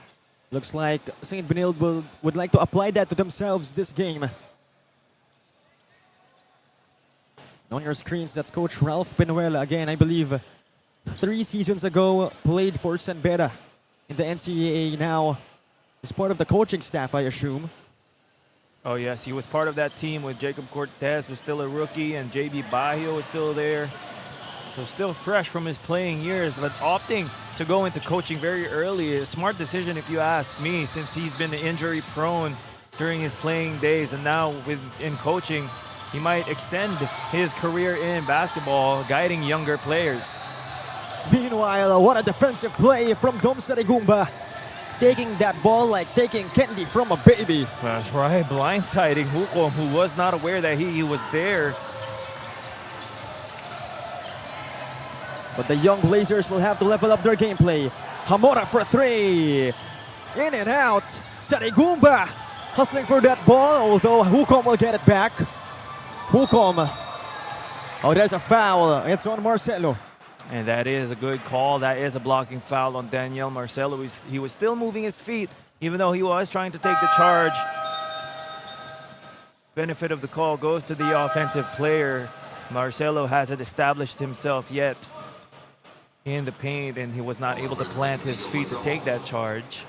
Looks like St. Benilde would like to apply that to themselves this game. On your screens, that's Coach Ralph Penuela. Again, I believe 3 seasons ago, played for San Beda in the NCAA. Now is part of the coaching staff, I assume. Oh yes, he was part of that team with Jacob Cortez, was still a rookie, and JB Baggio was still there. So still fresh from his playing years, but opting to go into coaching very early. A smart decision if you ask me, since he's been injury prone during his playing days, and now in coaching, he might extend his career in basketball, guiding younger players. Meanwhile, what a defensive play from Dom Sarigumba. Taking that ball like taking candy from a baby. That's right, blindsiding Hukom, who was not aware that he was there. But the young Blazers will have to level up their gameplay. Hamora for 3. In and out. Sarigumba hustling for that ball, although Hukom will get it back. Hukom. Oh, there's a foul. It's on Marcelo. And that is a good call. That is a blocking foul on Daniel Marcelo. He was still moving his feet, even though he was trying to take the charge. Benefit of the call goes to the offensive player. Marcelo hasn't established himself yet in the paint, and he was not able to plant his feet to take that charge.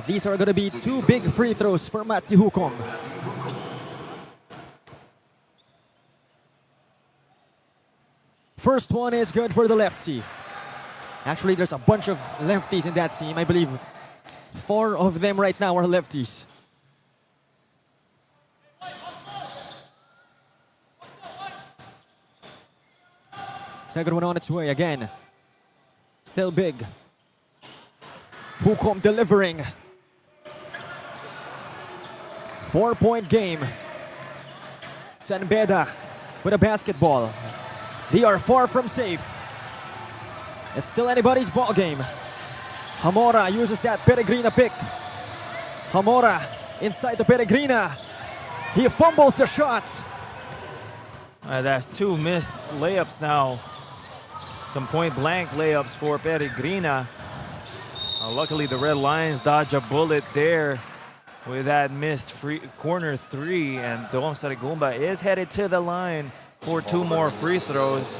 These are going to be two big free throws for Matthew Hukom. First one is good for the lefty. Actually, there's a bunch of lefties in that team. I believe 4 of them right now are lefties. Second one on its way again. Still big. Hukom delivering. 4-point game. San Beda with a basketball. They are far from safe. It's still anybody's ball game. Hamora uses that Peregrina pick. Hamora inside the Peregrina. He fumbles the shot. That's 2 missed layups now. Some point-blank layups for Peregrina. Luckily, the Red Lions dodge a bullet there with that missed corner 3. And Dom Sarigumba is headed to the line for 2 more free throws.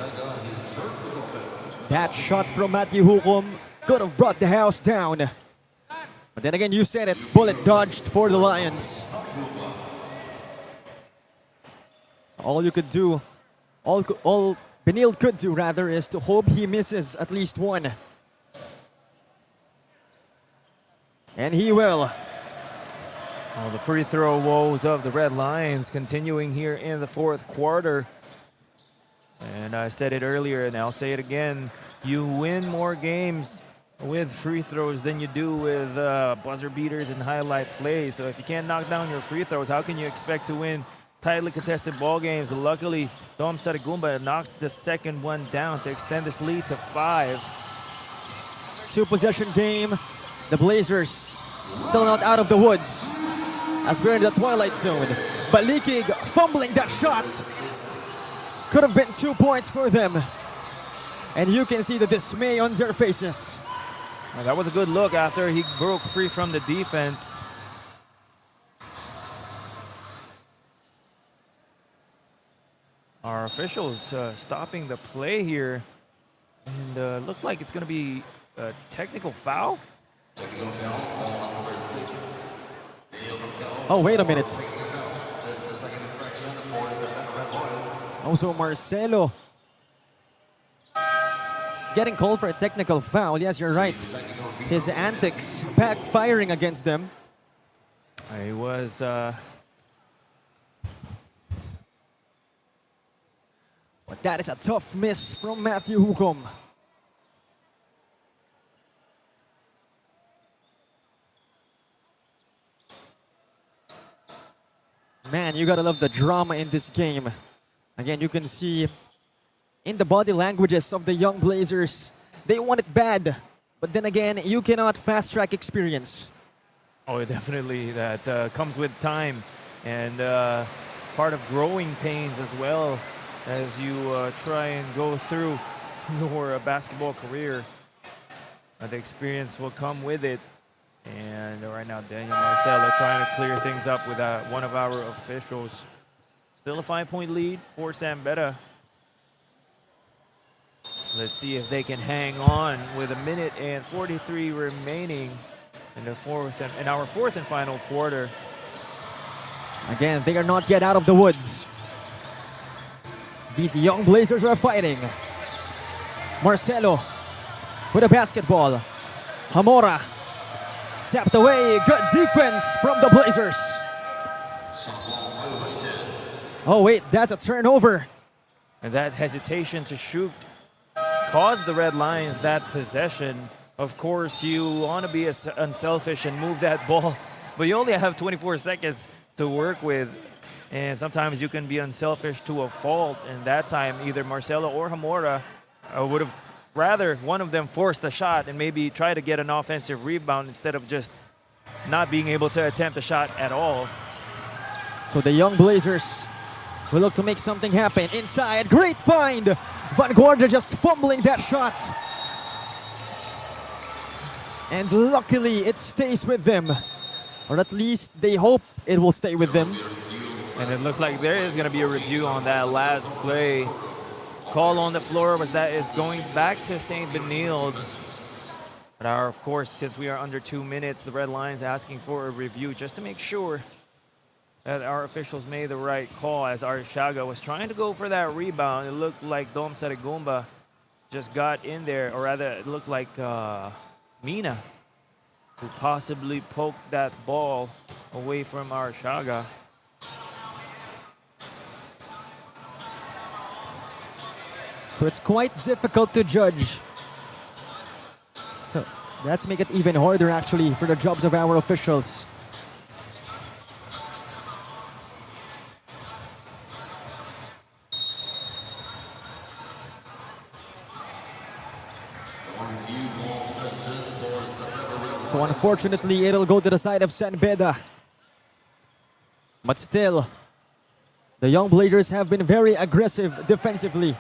That shot from Matthew Hukom could have brought the house down. But then again, you said it, bullet dodged for the Lions. All you could do, all Benil could do rather, is to hope he misses at least one. And he will. Well, the free throw woes of the Red Lions continuing here in the 4th quarter. And I said it earlier, and I'll say it again. You win more games with free throws than you do with buzzer beaters and highlight plays. So if you can't knock down your free throws, how can you expect to win tightly contested ball games? But luckily, Dom Sarigumba knocks the second one down to extend this lead to 5. 2-possession game. The Blazers still not out of the woods as we're in the twilight zone. Balikig fumbling that shot. Could have been 2 points for them. And you can see the dismay on their faces. Well, that was a good look after he broke free from the defense. Our officials stopping the play here. And looks like it's going to be a technical foul. Oh, wait a minute. Also, Marcelo getting called for a technical foul. Yes, you're right. His antics backfiring against them. He was... But that is a tough miss from Matthew Hukom. Man, you gotta love the drama in this game. Again, you can see in the body languages of the young Blazers, they want it bad. But then again, you cannot fast-track experience. Oh, definitely. That comes with time and part of growing pains as well as you try and go through your basketball career. The experience will come with it. And right now, Daniel Marcelo trying to clear things up with one of our officials. Still a 5-point lead for San Beda. Let's see if they can hang on with 1 minute and 43 remaining in our 4th and final quarter. Again, they are not yet out of the woods. These young Blazers are fighting. Marcelo with a basketball. Hamora tapped away. Good defense from the Blazers. Oh wait, that's a turnover. And that hesitation to shoot caused the Red Lions that possession. Of course, you want to be unselfish and move that ball, but you only have 24 seconds to work with. And sometimes you can be unselfish to a fault. And that time, either Marcelo or Hamora would have rather one of them forced a shot and maybe try to get an offensive rebound instead of just not being able to attempt a shot at all. So the young Blazers will look to make something happen. Inside, great find! Vanguardia just fumbling that shot. And luckily, it stays with them. Or at least they hope it will stay with them. And it looks like there is going to be a review on that last play. Call on the floor was that it's going back to St. Benilde. But of course, since we are under 2 minutes, the Red Lions asking for a review just to make sure that our officials made the right call as Arshaga was trying to go for that rebound. It looked like Dom Sarigumba just got in there, or rather it looked like Mina, who possibly poked that ball away from Arshaga. So it's quite difficult to judge. So let's make it even harder actually for the jobs of our officials. So unfortunately, it'll go to the side of San Beda. But still, the young Blazers have been very aggressive defensively.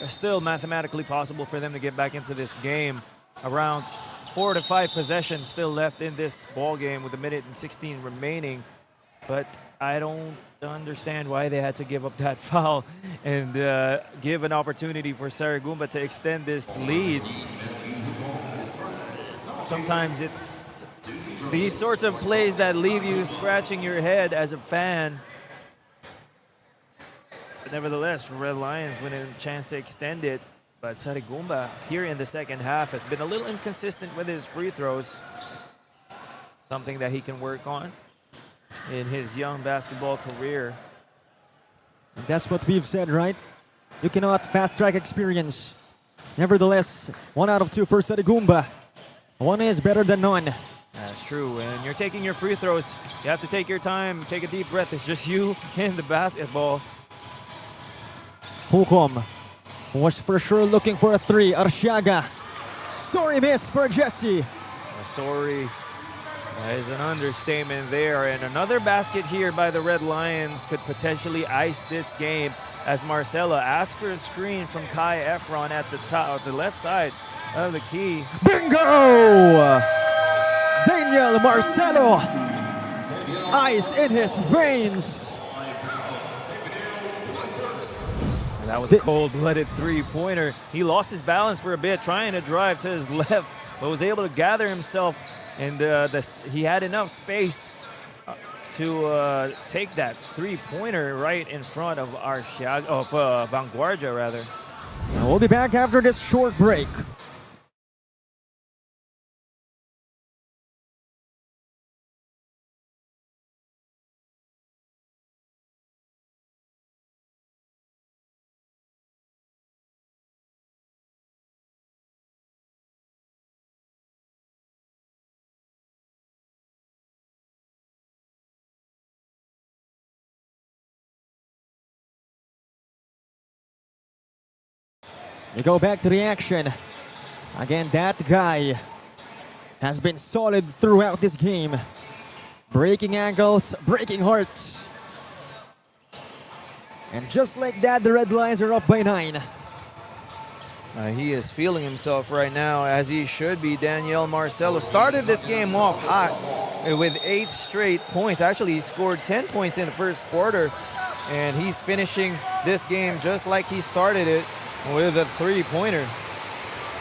It's still mathematically possible for them to get back into this game. Around 4 to 5 possessions still left in this ball game with 1:16 remaining. But I don't understand why they had to give up that foul and give an opportunity for Sarigumba to extend this lead. Sometimes it's these sorts of plays that leave you scratching your head as a fan. But nevertheless, Red Lions win a chance to extend it. But Sarigumba here in the second half has been a little inconsistent with his free throws. Something that he can work on in his young basketball career. And that's what we've said, right? You cannot fast-track experience. Nevertheless, 1 out of 2 for Sarigumba. One is better than none. That's true. And you're taking your free throws. You have to take your time, take a deep breath. It's just you and the basketball. Hukom was for sure looking for a 3. Arshaga. Sorry miss for Jesse. Sorry. That is an understatement there. And another basket here by the Red Lions could potentially ice this game as Marcelo asked for a screen from Kai Efron at the top, the left side of the key. Bingo! Daniel Marcelo. Ice in his veins. And that was a cold-blooded three-pointer. He lost his balance for a bit trying to drive to his left, but was able to gather himself. And he had enough space to take that three-pointer right in front of Vanguardia, rather. And we'll be back after this short break. We go back to the action. Again, that guy has been solid throughout this game. Breaking ankles, breaking hearts. And just like that, the Red Lions are up by 9. He is feeling himself right now, as he should be. Daniel Marcelo started this game off hot with 8 straight points. Actually, he scored 10 points in the first quarter. And he's finishing this game just like he started it, with a three-pointer.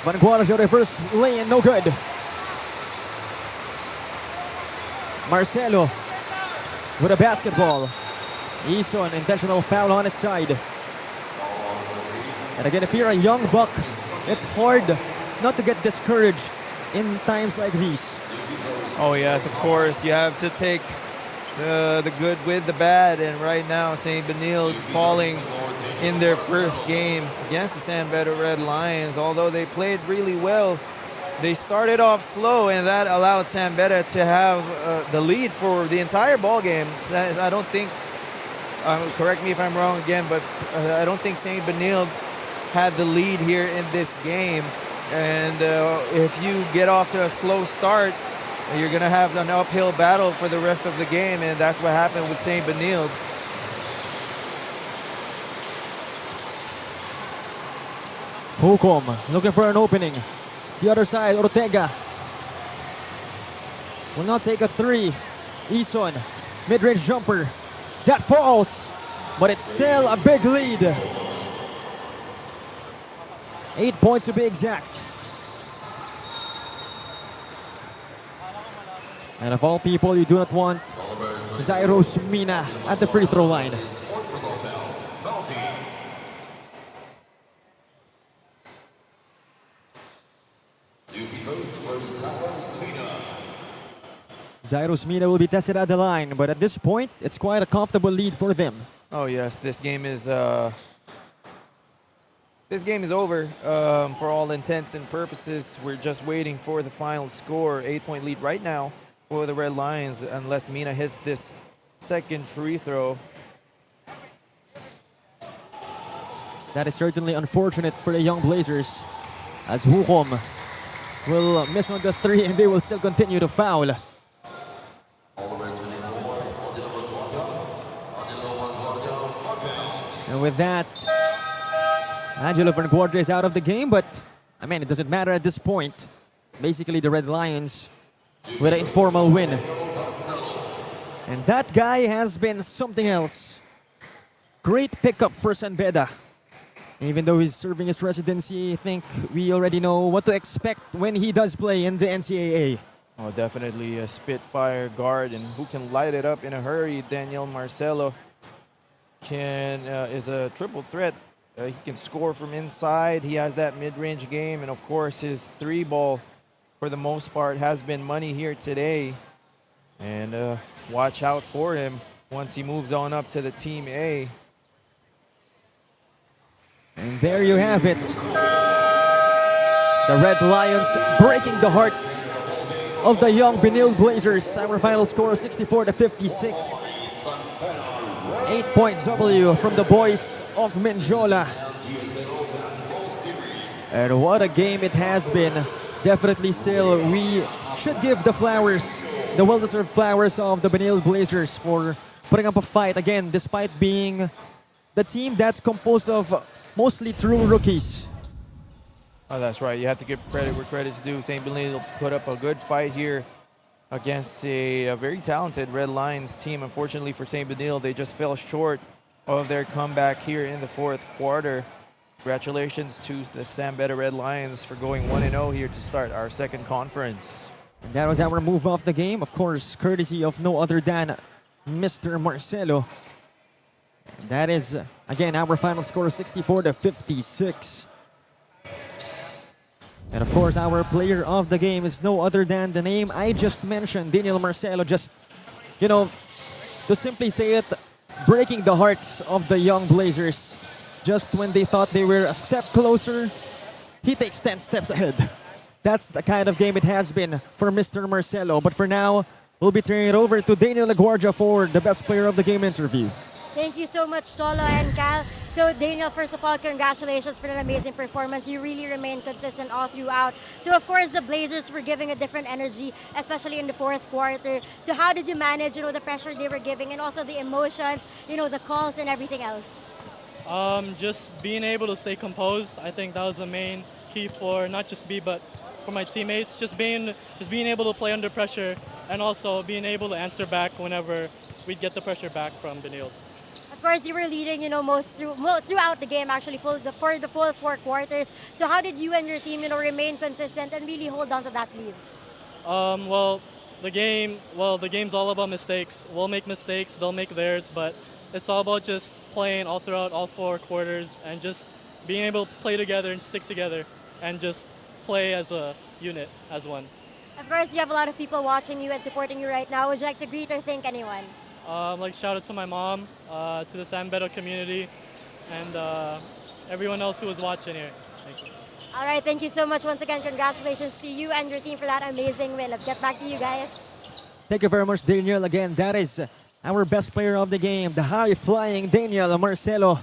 Vanguardia reverse lay-in, no good. Marcelo with a basketball. Eason, intentional foul on his side. And again, if you're a young buck, it's hard not to get discouraged in times like these. Oh yes, of course. You have to take the good with the bad. And right now, St. Benilde falling in their first game against the San Beda Red Lions. Although they played really well, they started off slow, and that allowed San Beda to have the lead for the entire ball game. I don't think, correct me if I'm wrong again, but I don't think St. Benilde had the lead here in this game. And if you get off to a slow start, you're going to have an uphill battle for the rest of the game, and that's what happened with St. Benilde. Hukom looking for an opening. The other side, Ortega will not take a three. Ison, mid-range jumper. That falls, but it's still a big lead. 8 points to be exact. And of all people, you do not want Zairos Mina at the free throw line. Zairos Mina will be tested at the line, but at this point, it's quite a comfortable lead for them. Oh yes, this game is over for all intents and purposes. We're just waiting for the final score. 8-point lead right now for the Red Lions, unless Mina hits this second free throw. That is certainly unfortunate for the young Blazers, as Hukom will miss on the three and they will still continue to foul. And with that, Angelo Vanguardia is out of the game, but I mean, it doesn't matter at this point. Basically, the Red Lions with an informal win. And that guy has been something else. Great pickup for San Beda. Even though he's serving his residency, I think we already know what to expect when he does play in the NCAA. Oh, definitely a Spitfire guard, and who can light it up in a hurry. Daniel Marcelo is a triple threat. He can score from inside. He has that mid-range game, and of course his three ball, for the most part, has been money here today. And watch out for him once he moves on up to the Team A. And there you have it. The Red Lions breaking the hearts of the young Benilde Blazers. Our final score 64-56. 8-point W from the boys of Menjola. And what a game it has been. Definitely still, we should give the flowers, the well-deserved flowers of the Benilde Blazers for putting up a fight again, despite being the team that's composed of mostly true rookies. Oh, that's right. You have to give credit where credit's due. St. Benilde put up a good fight here against a very talented Red Lions team. Unfortunately for St. Benilde, they just fell short of their comeback here in the fourth quarter. Congratulations to the San Beda Red Lions for going 1-0 here to start our second conference. And that was our move off the game, of course, courtesy of no other than Mr. Marcelo. And that is, again, our final score 64-56. And of course, our player of the game is no other than the name I just mentioned, Daniel Marcelo. Just, you know, to simply say it, breaking the hearts of the young Blazers. Just when they thought they were a step closer, he takes 10 steps ahead. That's the kind of game it has been for Mr. Marcelo. But for now, we'll be turning it over to Daniel LaGuardia for the best player of the game interview. Thank you so much, Cholo and Cal. So, Daniel, first of all, congratulations for an amazing performance. You really remained consistent all throughout. So, of course, the Blazers were giving a different energy, especially in the fourth quarter. So, how did you manage, the pressure they were giving and also the emotions, the calls and everything else? Just being able to stay composed. I think that was the main key for not just me, but for my teammates. Just being able to play under pressure and also being able to answer back whenever we'd get the pressure back from Benilde. Of course, you were leading, throughout the game, actually, for the full four quarters. So how did you and your team, remain consistent and really hold on to that lead? The game's all about mistakes. We'll make mistakes, they'll make theirs, but it's all about just playing all throughout all four quarters and just being able to play together and stick together and just play as a unit, as one. Of course, you have a lot of people watching you and supporting you right now. Would you like to greet or thank anyone? Shout out to my mom, to the San Beda community, and everyone else who was watching here. Thank you. All right, thank you so much. Once again, congratulations to you and your team for that amazing win. Let's get back to you guys. Thank you very much, Daniel. Again, that is our best player of the game, the high-flying Daniel Marcelo.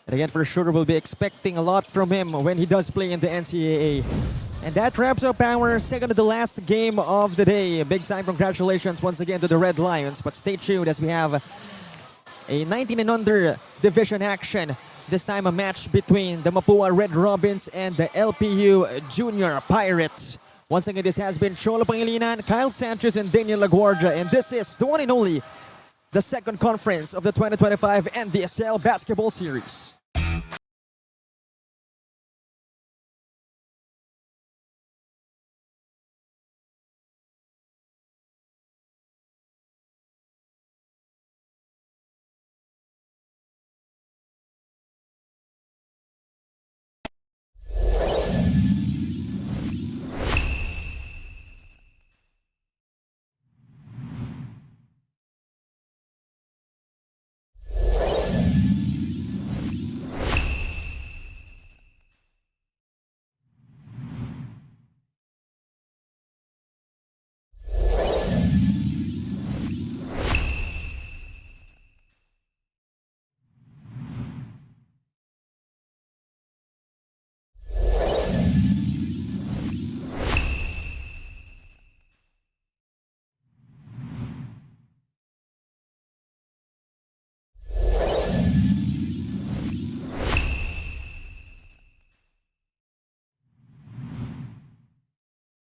And again, for sure, we'll be expecting a lot from him when he does play in the NCAA. And that wraps up our second to the last game of the day. Big time congratulations once again to the Red Lions. But stay tuned as we have a 19 and under division action. This time a match between the Mapua Red Robins and the LPU Junior Pirates. Once again, this has been Cholo Pangilinan, Kyle Sanchez, and Daniel Laguardia. And this is the one and only, the second conference of the 2025 Ndsl Basketball Series.